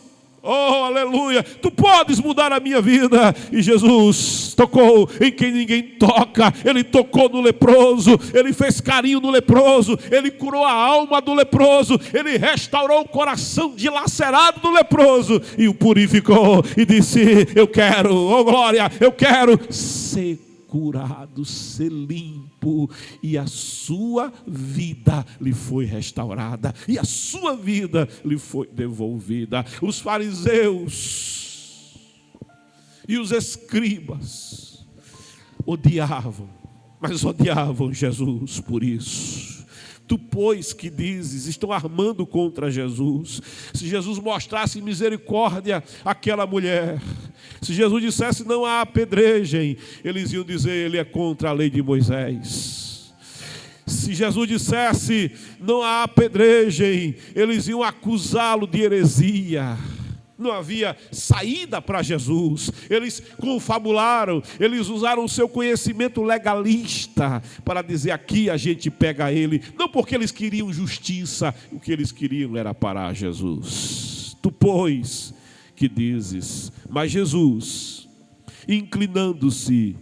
oh aleluia, tu podes mudar a minha vida. E Jesus tocou em quem ninguém toca. Ele tocou no leproso, ele fez carinho no leproso, ele curou a alma do leproso, ele restaurou o coração dilacerado do leproso e o purificou e disse: eu quero, oh glória, eu quero ser curado, ser limpo. E a sua vida lhe foi restaurada, e a sua vida lhe foi devolvida. Os fariseus e os escribas odiavam, mas odiavam Jesus por isso. Tu, pois, que dizes? Estão armando contra Jesus. Se Jesus mostrasse misericórdia àquela mulher, se Jesus dissesse não a apedrejem, eles iam dizer: ele é contra a lei de Moisés. Se Jesus dissesse não a apedrejem, eles iam acusá-lo de heresia. Não havia saída para Jesus. Eles confabularam, eles usaram o seu conhecimento legalista para dizer: aqui a gente pega ele. Não porque eles queriam justiça, o que eles queriam era parar Jesus. Tu, pois, que dizes? Mas Jesus, inclinando-se,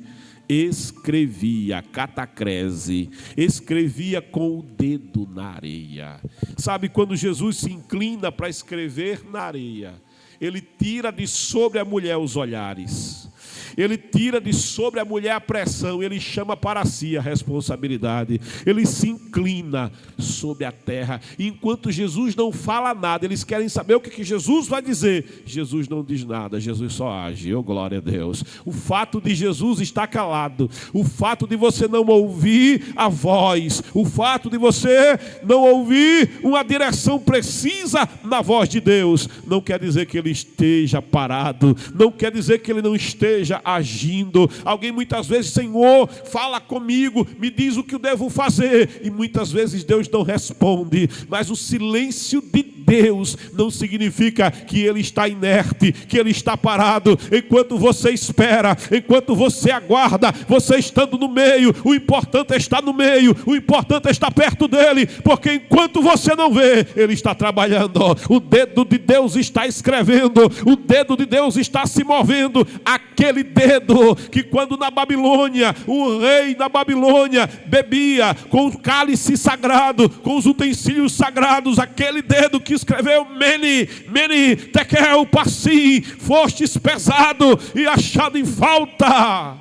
escrevia, catacrese, escrevia com o dedo na areia. Sabe, quando Jesus se inclina para escrever na areia, ele tira de sobre a mulher os olhares, ele tira de sobre a mulher a pressão, ele chama para si a responsabilidade, ele se inclina sobre a terra. E enquanto Jesus não fala nada, eles querem saber o que Jesus vai dizer. Jesus não diz nada, Jesus só age. Oh, glória a Deus. O fato de Jesus estar calado, o fato de você não ouvir a voz, o fato de você não ouvir uma direção precisa na voz de Deus, não quer dizer que ele esteja parado, não quer dizer que ele não esteja agindo. Alguém muitas vezes: Senhor, fala comigo, me diz o que eu devo fazer, e muitas vezes Deus não responde. Mas o silêncio de Deus não significa que ele está inerte, que ele está parado. Enquanto você espera, enquanto você aguarda, você estando no meio, o importante é estar no meio, o importante é estar perto dele, porque enquanto você não vê, ele está trabalhando. O dedo de Deus está escrevendo, o dedo de Deus está se movendo. Aquele dedo que quando na Babilônia, o rei da Babilônia bebia com o cálice sagrado, com os utensílios sagrados, aquele dedo que escreveu: Mene, Mene, Tekel, Parsim, fostes pesado e achado em falta.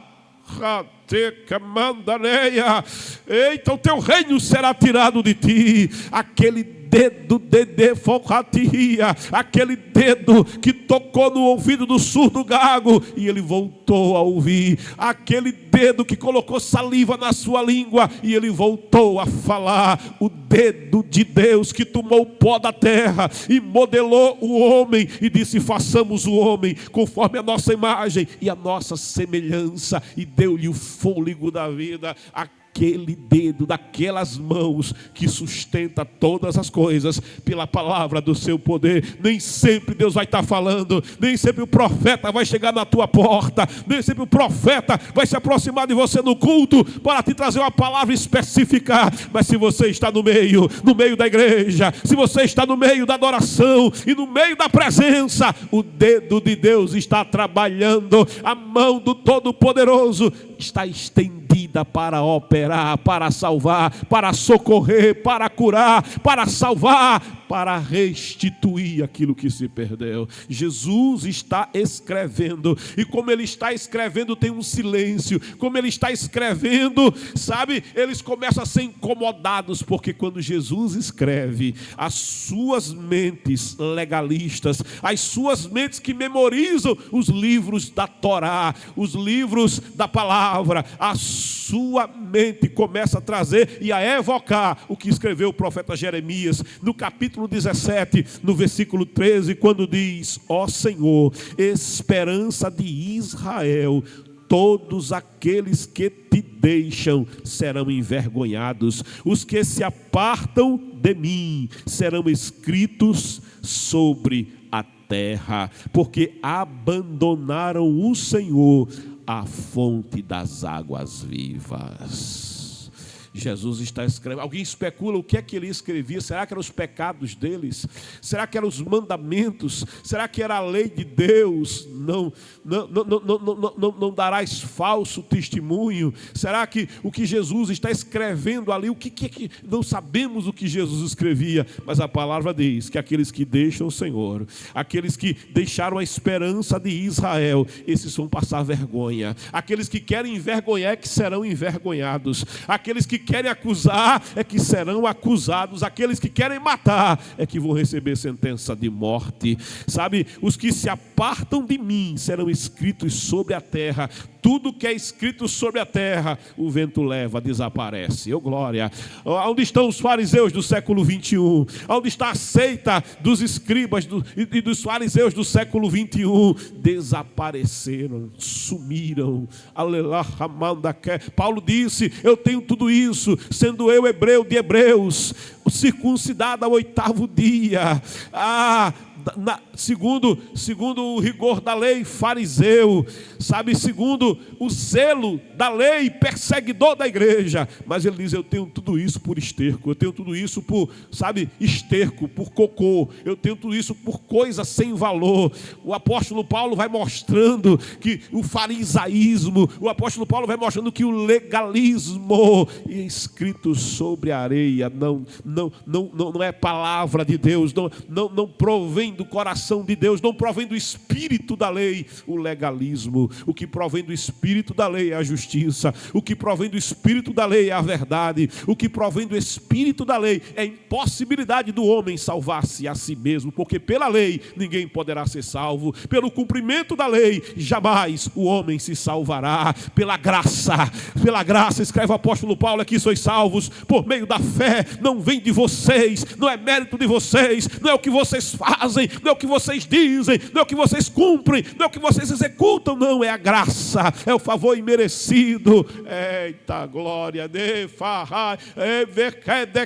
Eita, o teu reino será tirado de ti. Aquele dedo de focatia, aquele dedo que tocou no ouvido do surdo gago e ele voltou a ouvir, aquele dedo que colocou saliva na sua língua e ele voltou a falar. O dedo de Deus que tomou o pó da terra e modelou o homem e disse: façamos o homem conforme a nossa imagem e a nossa semelhança, e deu-lhe o fôlego da vida. Aquele dedo daquelas mãos que sustenta todas as coisas pela palavra do seu poder. Nem sempre Deus vai estar falando, nem sempre o profeta vai chegar na tua porta, nem sempre o profeta vai se aproximar de você no culto para te trazer uma palavra específica. Mas se você está no meio da igreja, se você está no meio da adoração e no meio da presença, o dedo de Deus está trabalhando, a mão do Todo-Poderoso está estendida para operar, para salvar, para socorrer, para curar, para salvar, para restituir aquilo que se perdeu. Jesus está escrevendo, e como ele está escrevendo tem um silêncio. Como ele está escrevendo, sabe, eles começam a ser incomodados, porque quando Jesus escreve, as suas mentes legalistas, as suas mentes que memorizam os livros da Torá, os livros da palavra, a sua mente começa a trazer e a evocar o que escreveu o profeta Jeremias no capítulo 17, no versículo 13, quando diz: ó Senhor, esperança de Israel, todos aqueles que te deixam serão envergonhados, os que se apartam de mim serão escritos sobre a terra, porque abandonaram o Senhor, a fonte das águas vivas. Jesus está escrevendo. Alguém especula o que é que ele escrevia. Será que eram os pecados deles? Será que eram os mandamentos? Será que era a lei de Deus? Não darás falso testemunho. Será que o que Jesus está escrevendo ali, o que é que não sabemos o que Jesus escrevia, mas a palavra diz que aqueles que deixam o Senhor, aqueles que deixaram a esperança de Israel, esses vão passar vergonha. Aqueles que querem envergonhar é que serão envergonhados. Aqueles que querem acusar é que serão acusados. Aqueles que querem matar é que vão receber sentença de morte. Sabe, os que se apartam de mim serão escritos sobre a terra. Tudo que é escrito sobre a terra, o vento leva, desaparece. Oh glória! Onde estão os fariseus do século 21? Onde está a seita dos escribas e dos fariseus do século 21? Desapareceram, sumiram. Paulo disse: eu tenho tudo isso, sendo eu hebreu de hebreus, circuncidado ao 8º dia, segundo o rigor da lei, fariseu, sabe, segundo o zelo da lei, perseguidor da igreja. Mas ele diz: eu tenho tudo isso por esterco, eu tenho tudo isso por, sabe, esterco, por cocô, eu tenho tudo isso por coisa sem valor. O apóstolo Paulo vai mostrando que o farisaísmo, o apóstolo Paulo vai mostrando que o legalismo escrito sobre a areia não é palavra de Deus, não provém do coração de Deus, não provém do espírito da lei. O legalismo, o que provém do espírito da lei é a justiça, o que provém do espírito da lei é a verdade, o que provém do espírito da lei é a impossibilidade do homem salvar-se a si mesmo, porque pela lei ninguém poderá ser salvo, pelo cumprimento da lei jamais o homem se salvará. Pela graça, escreve o apóstolo Paulo, aqui sois salvos por meio da fé, não vem de vocês, não é mérito de vocês, não é o que vocês fazem, não é o que vocês dizem, não é o que vocês cumprem, não é o que vocês executam, não, é a graça, é o favor imerecido. Eita glória, de farra,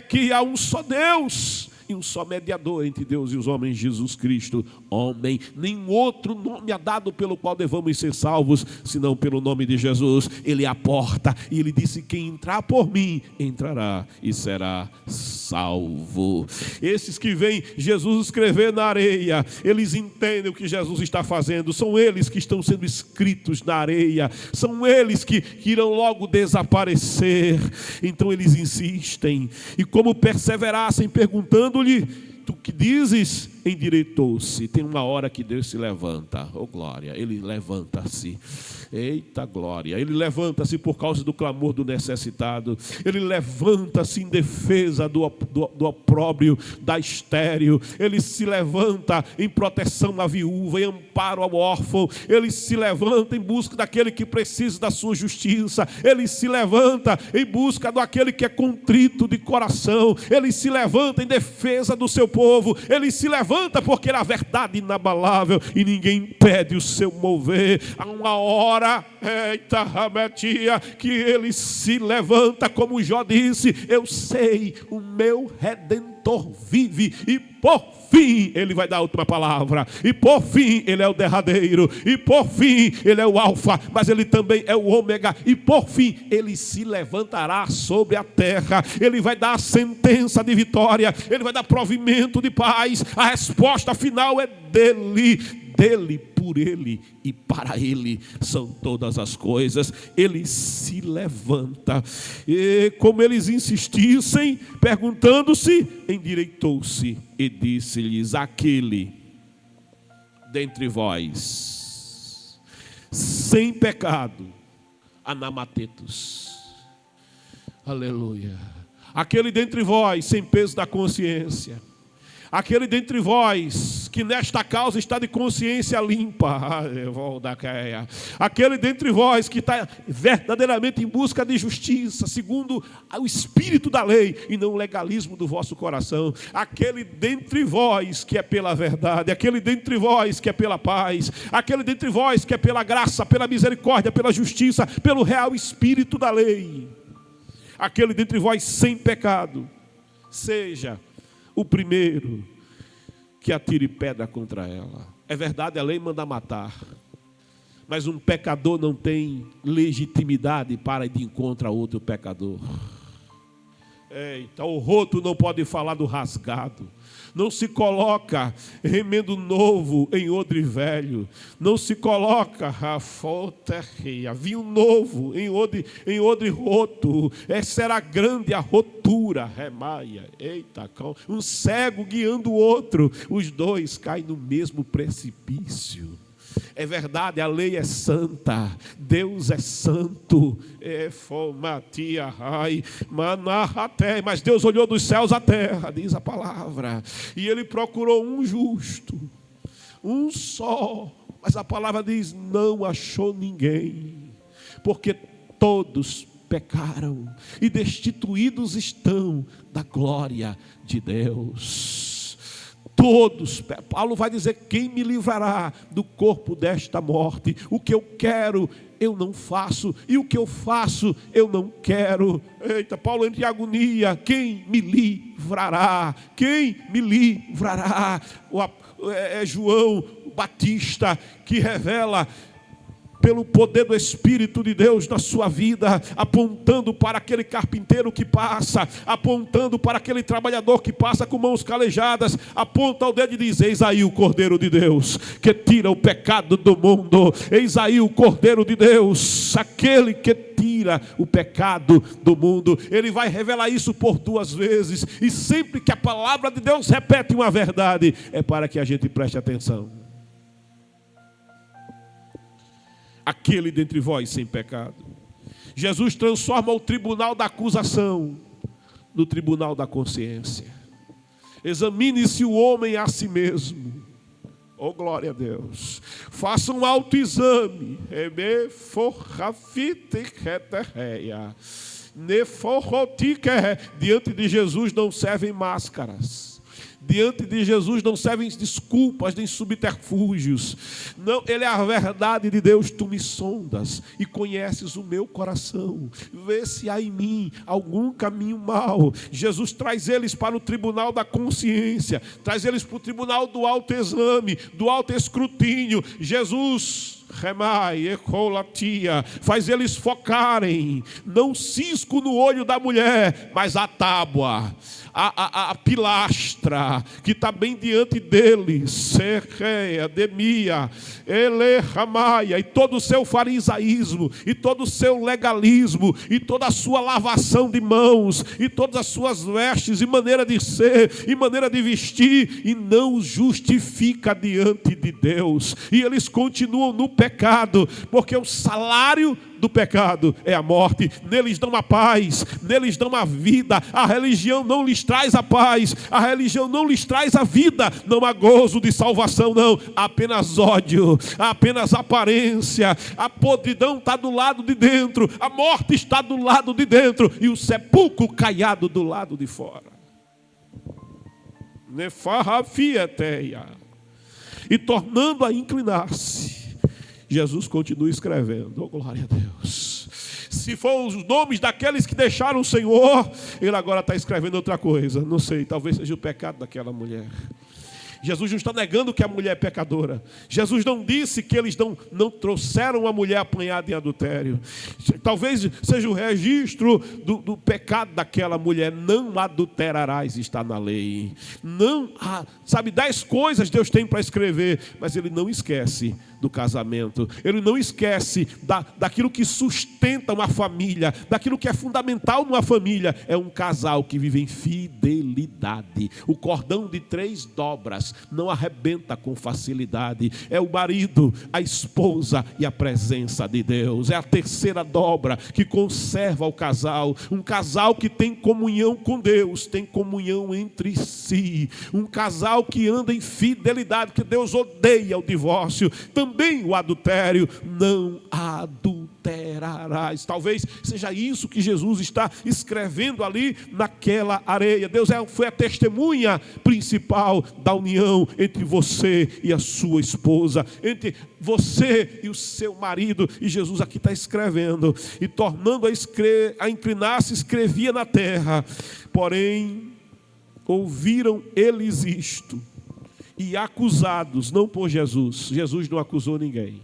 que há um só Deus e um só mediador entre Deus e os homens, Jesus Cristo, homem. Nenhum outro nome é dado pelo qual devamos ser salvos, senão pelo nome de Jesus. Ele é a porta, e ele disse: quem entrar por mim, entrará e será salvo. Esses que veem Jesus escrever na areia, eles entendem o que Jesus está fazendo, são eles que estão sendo escritos na areia, são eles que irão logo desaparecer. Então eles insistem, e como perseverassem perguntando-lhe: tu que dizes? Endireitou-se. Tem uma hora que Deus se levanta. Oh glória, ele levanta-se. Eita glória, ele levanta-se por causa do clamor do necessitado. Ele levanta-se em defesa do opróbrio, da estéril. Ele se levanta em proteção à viúva, em amparo ao órfão. Ele se levanta em busca daquele que precisa da sua justiça. Ele se levanta em busca daquele que é contrito de coração. Ele se levanta em defesa do seu povo. Ele se levanta porque ele é a verdade inabalável e ninguém impede o seu mover. Há uma hora, eita rametia, que ele se levanta, como Jó disse: eu sei, o meu Redentor vive, e por fim ele vai dar a última palavra, e por fim ele é o derradeiro, e por fim ele é o alfa, mas ele também é o ômega, e por fim ele se levantará sobre a terra. Ele vai dar a sentença de vitória, ele vai dar provimento de paz. A resposta final é dele, por ele e para ele são todas as coisas. Ele se levanta, e como eles insistissem, perguntando-se, endireitou-se e disse-lhes: aquele dentre vós sem pecado, anamatetos, aleluia, aquele dentre vós sem peso da consciência, aquele dentre vós que nesta causa está de consciência limpa, aquele dentre vós que está verdadeiramente em busca de justiça, segundo o espírito da lei e não o legalismo do vosso coração, aquele dentre vós que é pela verdade, aquele dentre vós que é pela paz, aquele dentre vós que é pela graça, pela misericórdia, pela justiça, pelo real espírito da lei, aquele dentre vós sem pecado, seja o primeiro que atire pedra contra ela. É verdade, a lei manda matar, mas um pecador não tem legitimidade para ir de encontro a outro pecador. Eita, o roto não pode falar do rasgado. Não se coloca remendo novo em odre velho. Não se coloca vinho novo em odre roto. Será grande a rotura. Remaia. Eita, um cego guiando o outro. Os dois caem no mesmo precipício. É verdade, a lei é santa, Deus é santo, mas Deus olhou dos céus à terra, diz a palavra, e ele procurou um justo, um só, mas a palavra diz: não achou ninguém, porque todos pecaram e destituídos estão da glória de Deus. Todos, Paulo vai dizer: quem me livrará do corpo desta morte? O que eu quero, eu não faço, e o que eu faço, eu não quero. Eita, Paulo entra em agonia: quem me livrará? Quem me livrará? É João Batista que revela, pelo poder do Espírito de Deus na sua vida, apontando para aquele carpinteiro que passa, apontando para aquele trabalhador que passa com mãos calejadas, aponta o dedo e diz: eis aí o Cordeiro de Deus, que tira o pecado do mundo. Eis aí o Cordeiro de Deus, aquele que tira o pecado do mundo. Ele vai revelar isso por 2 vezes, e sempre que a palavra de Deus repete uma verdade, é para que a gente preste atenção. Aquele dentre vós sem pecado. Jesus transforma o tribunal da acusação no tribunal da consciência. Examine-se o homem a si mesmo. Oh, glória a Deus. Faça um autoexame. Diante de Jesus não servem máscaras. Diante de Jesus não servem desculpas nem subterfúgios. Não, Ele é a verdade de Deus. Tu me sondas e conheces o meu coração. Vê se há em mim algum caminho mau. Jesus traz eles para o tribunal da consciência. Traz eles para o tribunal do autoexame, do autoescrutínio. Jesus faz eles focarem, não cisco no olho da mulher, mas a tábua, a pilastra que está bem diante deles, e todo o seu farisaísmo, e todo o seu legalismo, e toda a sua lavação de mãos, e todas as suas vestes, e maneira de ser, e maneira de vestir, e não os justifica diante de Deus. E eles continuam no pecado, porque o salário do pecado é a morte. Neles não há paz, neles não há vida. A religião não lhes traz a paz, a religião não lhes traz a vida. Não há gozo de salvação, não. Há apenas ódio, há apenas aparência. A podridão está do lado de dentro, a morte está do lado de dentro, e o sepulcro caiado do lado de fora. E tornando a inclinar-se, Jesus continua escrevendo. Oh, glória a Deus. Se for os nomes daqueles que deixaram o Senhor, ele agora está escrevendo outra coisa. Não sei, talvez seja o pecado daquela mulher. Jesus não está negando que a mulher é pecadora. Jesus não disse que eles não trouxeram a mulher apanhada em adultério. Talvez seja o registro do pecado daquela mulher. Não adulterarás, está na lei. Não, 10 coisas Deus tem para escrever, mas Ele não esquece do casamento. Ele não esquece daquilo que sustenta uma família, daquilo que é fundamental numa família. É um casal que vive em fidelidade. O cordão de 3 dobras não arrebenta com facilidade. É o marido, a esposa e a presença de Deus. É a terceira dobra que conserva o casal. Um casal que tem comunhão com Deus, tem comunhão entre si. Um casal que anda em fidelidade, que Deus odeia o divórcio. Também o adultério. Não adulterarás. Talvez seja isso que Jesus está escrevendo ali naquela areia. Deus foi a testemunha principal da união entre você e a sua esposa, entre você e o seu marido. E Jesus aqui está escrevendo, e tornando a inclinar-se, escrevia na terra. Porém, ouviram eles isto, e acusados, não por Jesus. Jesus não acusou ninguém.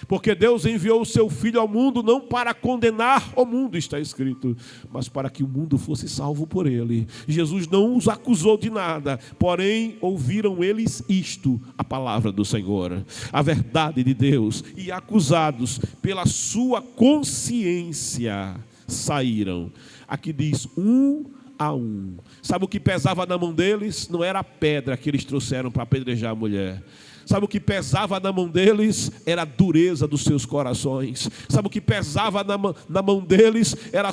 Porque Deus enviou o seu Filho ao mundo não para condenar o mundo, está escrito, mas para que o mundo fosse salvo por ele. Jesus não os acusou de nada, porém ouviram eles isto, a palavra do Senhor, a verdade de Deus, e acusados pela sua consciência saíram. Aqui diz um a um. Sabe o que pesava na mão deles? Não era a pedra que eles trouxeram para apedrejar a mulher. Sabe o que pesava na mão deles? Era a dureza dos seus corações. Sabe o que pesava na mão deles? Era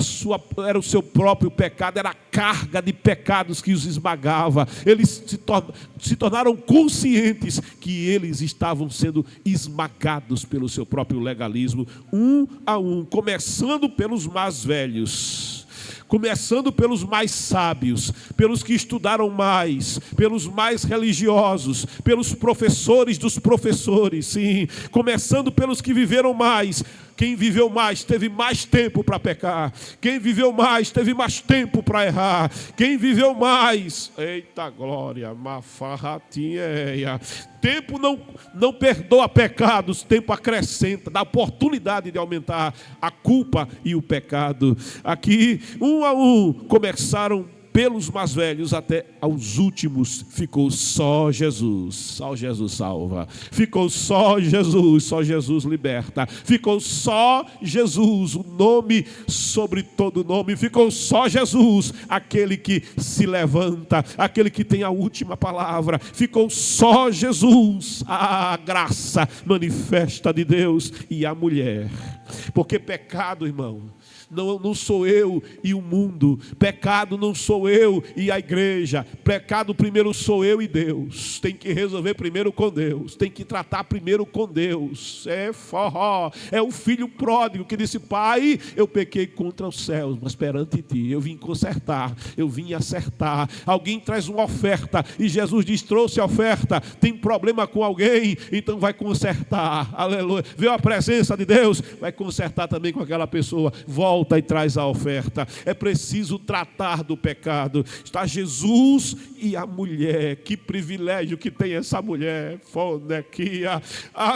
o seu próprio pecado, era a carga de pecados que os esmagava. Eles se tornaram conscientes que eles estavam sendo esmagados pelo seu próprio legalismo, um a um, começando pelos mais velhos. começando pelos mais sábios, pelos que estudaram mais, pelos mais religiosos, pelos professores dos professores, sim, começando pelos que viveram mais. Quem viveu mais teve mais tempo para pecar. Quem viveu mais teve mais tempo para errar. Quem viveu mais, eita glória, mafarratinha. Tempo não perdoa pecados, tempo acrescenta, dá oportunidade de aumentar a culpa e o pecado. Aqui, um a um, começaram pelos mais velhos até aos últimos, ficou só Jesus. Só Jesus salva. Ficou só Jesus liberta. Ficou só Jesus, o nome sobre todo nome. Ficou só Jesus, aquele que se levanta, aquele que tem a última palavra. Ficou só Jesus, a graça manifesta de Deus e a mulher. Porque pecado, irmão, não sou eu e o mundo. Pecado não sou eu e a igreja. Pecado primeiro sou eu e Deus. Tem que resolver primeiro com Deus. Tem que tratar primeiro com Deus. É forró. É o filho pródigo que disse: pai, eu pequei contra os céus, mas perante ti eu vim consertar, eu vim acertar. Alguém traz uma oferta e Jesus diz: trouxe a oferta. Tem problema com alguém, então vai consertar. Aleluia. Viu a presença de Deus? Vai consertar também com aquela pessoa. Volta e traz a oferta. É preciso tratar do pecado. Está Jesus e a mulher. Que privilégio que tem essa mulher. Fonequia,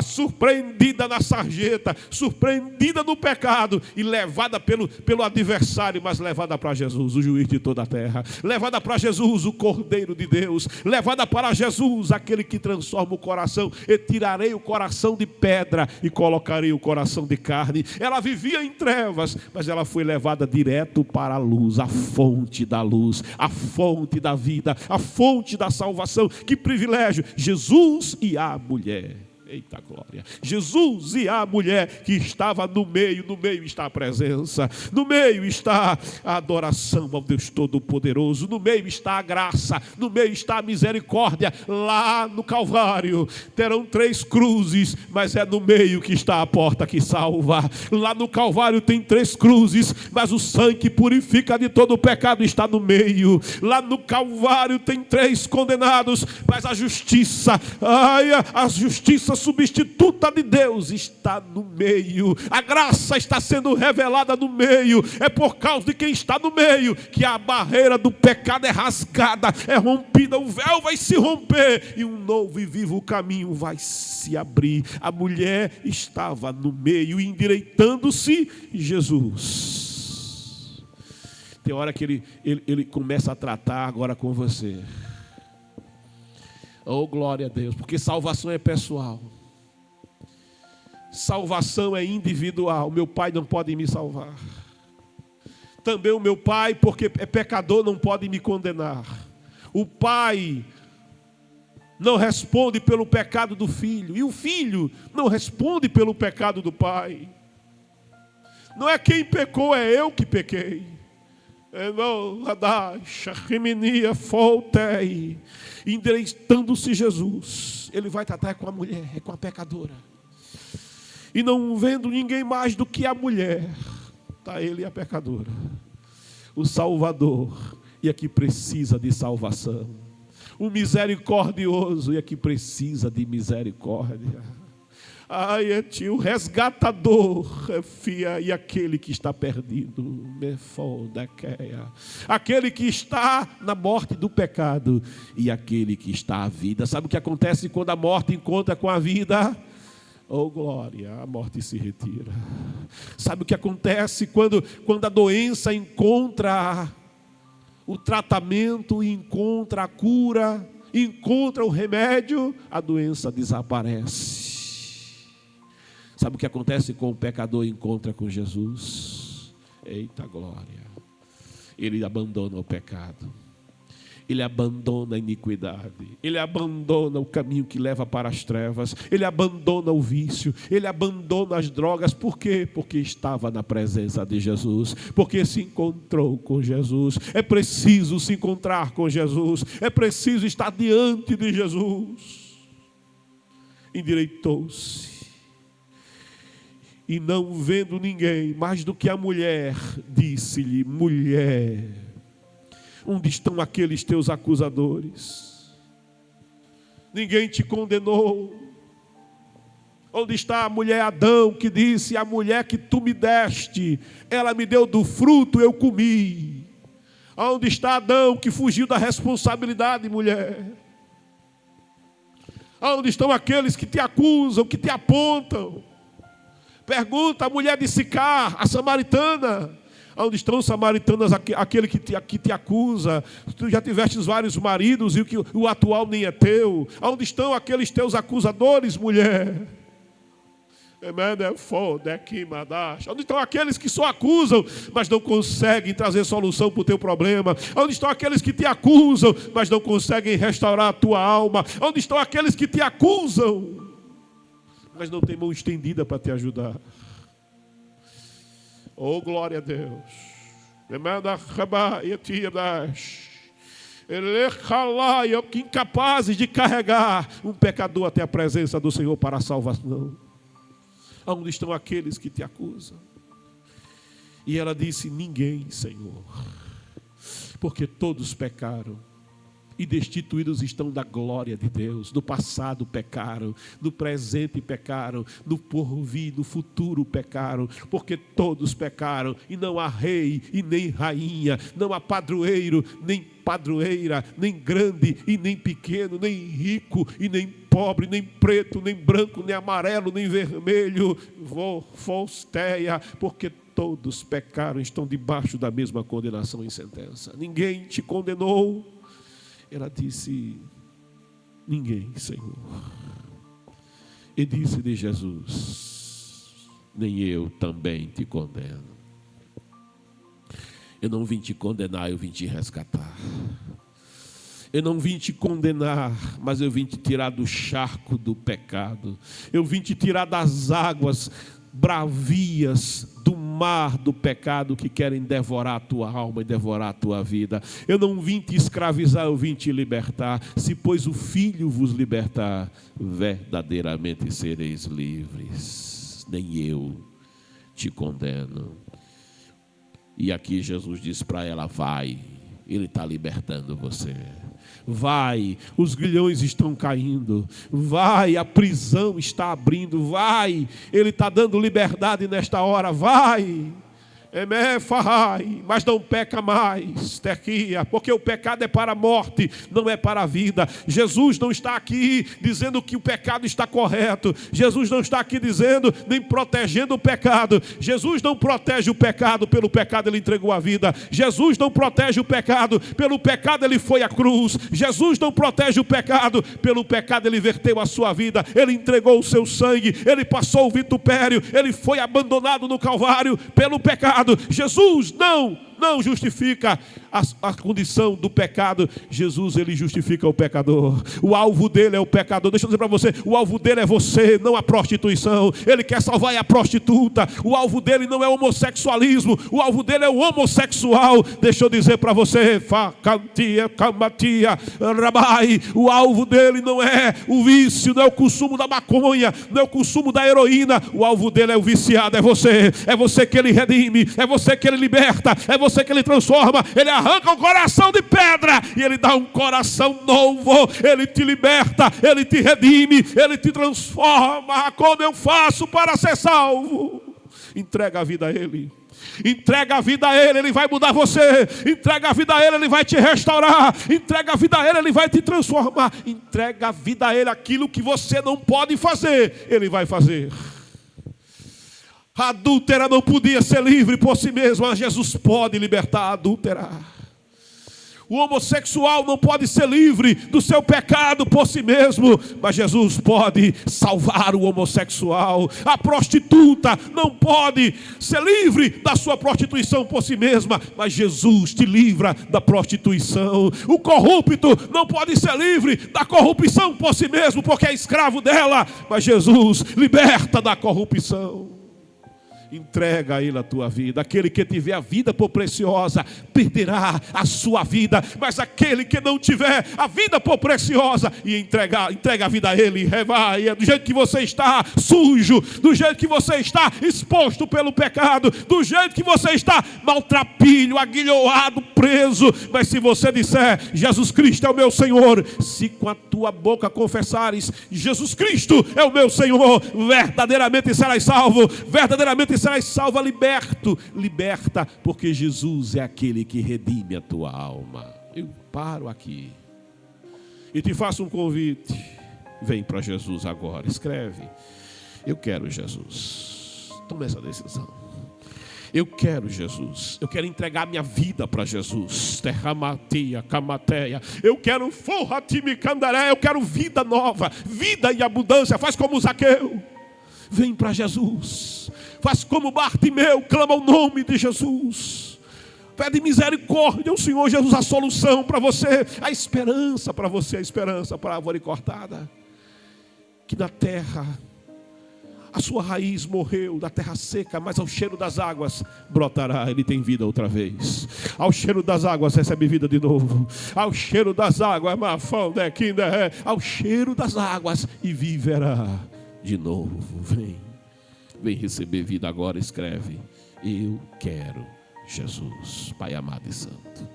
surpreendida na sarjeta, surpreendida no pecado e levada pelo adversário, mas levada para Jesus, o juiz de toda a terra. Levada para Jesus, o Cordeiro de Deus. Levada para Jesus, aquele que transforma o coração. E tirarei o coração de pedra e colocarei o coração de carne. Ela vivia em trevas, mas ela foi levada direto para a luz, a fonte da luz, a fonte da vida, a fonte da salvação. Que privilégio! Jesus e a mulher. Eita glória! Jesus e a mulher que estava no meio está a presença, no meio está a adoração ao Deus Todo-Poderoso, no meio está a graça, no meio está a misericórdia. Lá no Calvário terão 3 cruzes, mas é no meio que está a porta que salva. Lá no Calvário tem 3 cruzes, mas o sangue que purifica de todo o pecado está no meio. Lá no Calvário tem 3 condenados, mas a justiça, a justiça substituta de Deus está no meio. A graça está sendo revelada no meio. É por causa de quem está no meio que a barreira do pecado é rasgada, é rompida, o véu vai se romper e um novo e vivo caminho vai se abrir. A mulher estava no meio, endireitando-se Jesus. Tem hora que ele começa a tratar agora com você. Oh, glória a Deus, porque salvação é pessoal. Salvação é individual. Meu pai não pode me salvar. Também o meu pai, porque é pecador, não pode me condenar. O pai não responde pelo pecado do filho. E o filho não responde pelo pecado do pai. Não é quem pecou, é eu que pequei. Endireitando-se Jesus, ele vai tratar com a mulher, com a pecadora, e não vendo ninguém mais do que a mulher, está ele e a pecadora, o Salvador, e a que precisa de salvação, o misericordioso, e a que precisa de misericórdia. Ai, é ti, o resgatador, fia, e aquele que está perdido, aquele que está na morte do pecado e aquele que está à vida. Sabe o que acontece quando a morte encontra com a vida? Oh glória, a morte se retira. Sabe o que acontece quando a doença encontra o tratamento, encontra a cura, encontra o remédio? A doença desaparece. Sabe o que acontece com o pecador encontra com Jesus? Eita glória! Ele abandona o pecado. Ele abandona a iniquidade. Ele abandona o caminho que leva para as trevas. Ele abandona o vício. Ele abandona as drogas. Por quê? Porque estava na presença de Jesus. Porque se encontrou com Jesus. É preciso se encontrar com Jesus. É preciso estar diante de Jesus. Endireitou-se. E não vendo ninguém, mais do que a mulher, disse-lhe: mulher, onde estão aqueles teus acusadores? Ninguém te condenou? Onde está a mulher Adão que disse: a mulher que tu me deste, ela me deu do fruto, eu comi? Onde está Adão que fugiu da responsabilidade, mulher? Onde estão aqueles que te acusam, que te apontam? Pergunta a mulher de Sicar, a samaritana: onde estão os samaritanos, aquele que te acusa? Tu já tiveste vários maridos e o atual nem é teu. Onde estão aqueles teus acusadores, mulher? Onde estão aqueles que só acusam, mas não conseguem trazer solução para o teu problema? Onde estão aqueles que te acusam, mas não conseguem restaurar a tua alma? Onde estão aqueles que te acusam, mas não tem mão estendida para te ajudar? Oh, glória a Deus. Incapazes de carregar um pecador até a presença do Senhor para a salvação. Onde estão aqueles que te acusam? E ela disse: ninguém, Senhor, porque todos pecaram e destituídos estão da glória de Deus. No passado pecaram, no presente pecaram, no porvir, no futuro pecaram, porque todos pecaram, e não há rei e nem rainha, não há padroeiro nem padroeira, nem grande e nem pequeno, nem rico e nem pobre, nem preto, nem branco, nem amarelo, nem vermelho, Fosteia, porque todos pecaram, estão debaixo da mesma condenação e sentença. Ninguém te condenou? Ela disse: ninguém, Senhor. E disse-lhe Jesus: nem eu também te condeno. Eu não vim te condenar, eu vim te resgatar. Eu não vim te condenar, mas eu vim te tirar do charco do pecado. Eu vim te tirar das águas bravias do mar do pecado que querem devorar a tua alma e devorar a tua vida. Eu não vim te escravizar, eu vim te libertar. Se pois o Filho vos libertar, verdadeiramente sereis livres. Nem eu te condeno. E aqui Jesus diz para ela: vai, Ele está libertando você. Vai, os grilhões estão caindo. Vai, a prisão está abrindo. Vai, Ele está dando liberdade nesta hora. Vai, mas não peca mais, porque o pecado é para a morte, não é para a vida. Jesus não está aqui dizendo que o pecado está correto. Jesus não está aqui dizendo nem protegendo o pecado. Jesus não protege o pecado, pelo pecado Ele entregou a vida. Jesus não protege o pecado, pelo pecado Ele foi à cruz. Jesus não protege o pecado, pelo pecado Ele verteu a sua vida. Ele entregou o seu sangue, Ele passou o vitupério, Ele foi abandonado no Calvário pelo pecado. Jesus não justifica a condição do pecado. Jesus, Ele justifica o pecador. O alvo dele é o pecador. Deixa eu dizer para você, o alvo dele é você, não a prostituição. Ele quer salvar a prostituta. O alvo dele não é o homossexualismo, o alvo dele é o homossexual. Deixa eu dizer para você, o alvo dele não é o vício, não é o consumo da maconha, não é o consumo da heroína. O alvo dele é o viciado, é você que Ele redime, é você que Ele liberta, é você que Ele transforma. Ele arranca um coração de pedra e Ele dá um coração novo. Ele te liberta, Ele te redime, Ele te transforma. Como eu faço para ser salvo? Entrega a vida a Ele. Entrega a vida a Ele, Ele vai mudar você. Entrega a vida a Ele, Ele vai te restaurar. Entrega a vida a Ele, Ele vai te transformar. Entrega a vida a Ele, aquilo que você não pode fazer, Ele vai fazer. A adúltera não podia ser livre por si mesma, mas Jesus pode libertar a adúltera. O homossexual não pode ser livre do seu pecado por si mesmo, mas Jesus pode salvar o homossexual. A prostituta não pode ser livre da sua prostituição por si mesma, mas Jesus te livra da prostituição. O corrupto não pode ser livre da corrupção por si mesmo, porque é escravo dela, mas Jesus liberta da corrupção. Entrega a Ele a tua vida. Aquele que tiver a vida por preciosa, perderá a sua vida. Mas aquele que não tiver a vida por preciosa e entrega a vida a Ele, vai, do jeito que você está sujo, do jeito que você está exposto pelo pecado, do jeito que você está maltrapilho, aguilhoado, preso. Mas se você disser, Jesus Cristo é o meu Senhor, se com a tua boca confessares, Jesus Cristo é o meu Senhor, verdadeiramente serás salvo, verdadeiramente serás salva, liberta, porque Jesus é aquele que redime a tua alma. Eu paro aqui e te faço um convite. Vem para Jesus agora, escreve: eu quero Jesus. Toma essa decisão. Eu quero Jesus. Eu quero entregar minha vida para Jesus. Terramatia, camateia. Eu quero forratimicandaré. Eu quero vida nova, vida em abundância. Faz como Zaqueu. Vem para Jesus. Faz como Bartimeu, clama o nome de Jesus. Pede misericórdia ao Senhor Jesus, a solução para você, a esperança para você, a esperança para a árvore cortada. Que na terra, a sua raiz morreu, da terra seca, mas ao cheiro das águas brotará, ele tem vida outra vez. Ao cheiro das águas recebe vida de novo. Ao cheiro das águas, ao cheiro das águas e viverá de novo. Vem receber vida agora, escreve: eu quero Jesus. Pai amado e santo,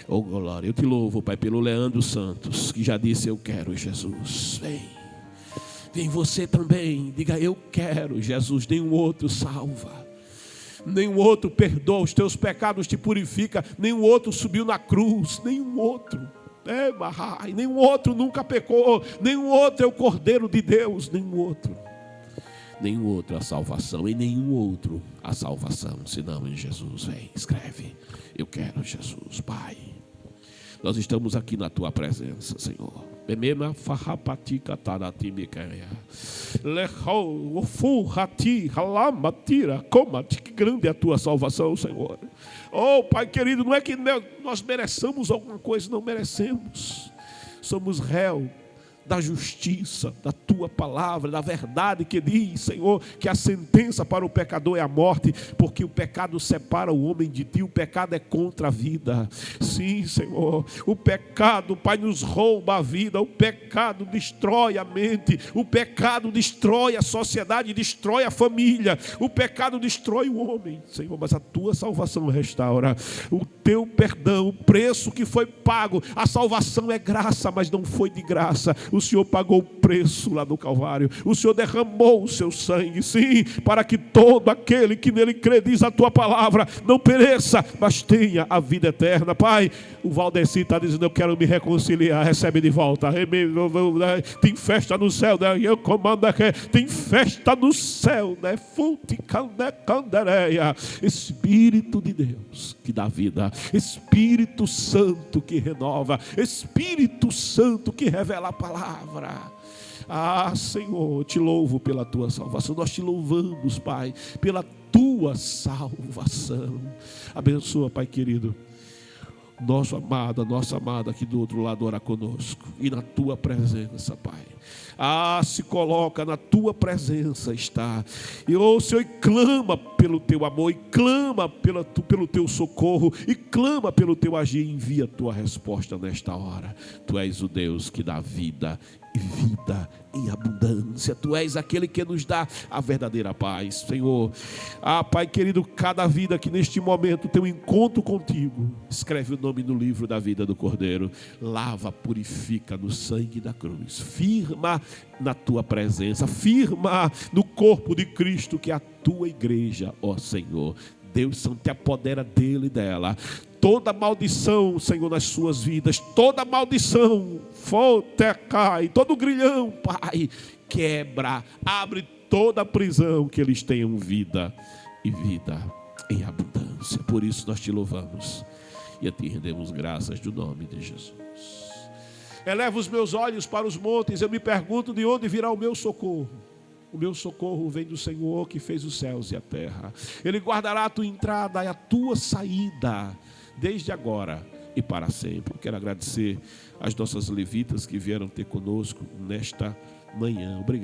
oh glória, eu te louvo, Pai, pelo Leandro Santos, que já disse: eu quero Jesus. Vem você também, diga: eu quero Jesus. Nenhum outro salva, nenhum outro perdoa os teus pecados, te purifica, nenhum outro subiu na cruz, nenhum outro. Nenhum outro nunca pecou, nenhum outro é o Cordeiro de Deus, nenhum outro a salvação, e nenhum outro a salvação, senão em Jesus. Vem, escreve: eu quero Jesus. Pai, nós estamos aqui na tua presença, Senhor. Que grande é a tua salvação, Senhor. Oh Pai querido, não é que nós mereçamos alguma coisa, não merecemos. Somos réu da justiça, da tua palavra, da verdade que diz, Senhor, que a sentença para o pecador é a morte, porque o pecado separa o homem de ti, o pecado é contra a vida. Sim, Senhor, o pecado, Pai, nos rouba a vida, o pecado destrói a mente, o pecado destrói a sociedade, destrói a família, o pecado destrói o homem, Senhor, mas a tua salvação restaura, o teu perdão, o preço que foi pago. A salvação é graça, mas não foi de graça. O Senhor pagou o preço lá no Calvário. O Senhor derramou o seu sangue, sim, para que todo aquele que nele crê, diz a tua palavra, não pereça, mas tenha a vida eterna. Pai, o Valdeci está dizendo: eu quero me reconciliar. Recebe de volta. Tem festa no céu, né? Eu comando aqui. Tem festa no céu, né? Espírito de Deus que dá vida, Espírito Santo que renova, Espírito Santo que revela a palavra. Ah, Senhor, te louvo pela tua salvação. Nós te louvamos, Pai, pela tua salvação. Abençoa, Pai querido, nosso amado, a nossa amada aqui do outro lado ora conosco, e na tua presença, Pai. Se coloca na tua presença, está. E Senhor, e clama pelo teu amor, e clama pelo teu socorro, e clama pelo teu agir. Envia a tua resposta nesta hora. Tu és o Deus que dá vida, e vida em abundância. Tu és aquele que nos dá a verdadeira paz, Senhor. Pai querido, cada vida que neste momento tem um encontro contigo, escreve o nome no livro da vida do Cordeiro. Lava, purifica no sangue da cruz. Firma na tua presença, firma no corpo de Cristo, que é a tua igreja, ó Senhor. Deus Santo, te apodera dele e dela. Toda maldição, Senhor, nas suas vidas, toda maldição, cai, todo grilhão, Pai, quebra, abre toda a prisão, que eles tenham vida e vida em abundância. Por isso nós te louvamos e a ti rendemos graças no nome de Jesus. Eleva os meus olhos para os montes, eu me pergunto: de onde virá o meu socorro? O meu socorro vem do Senhor que fez os céus e a terra. Ele guardará a tua entrada e a tua saída, desde agora e para sempre. Quero agradecer às nossas levitas que vieram ter conosco nesta manhã. Obrigado.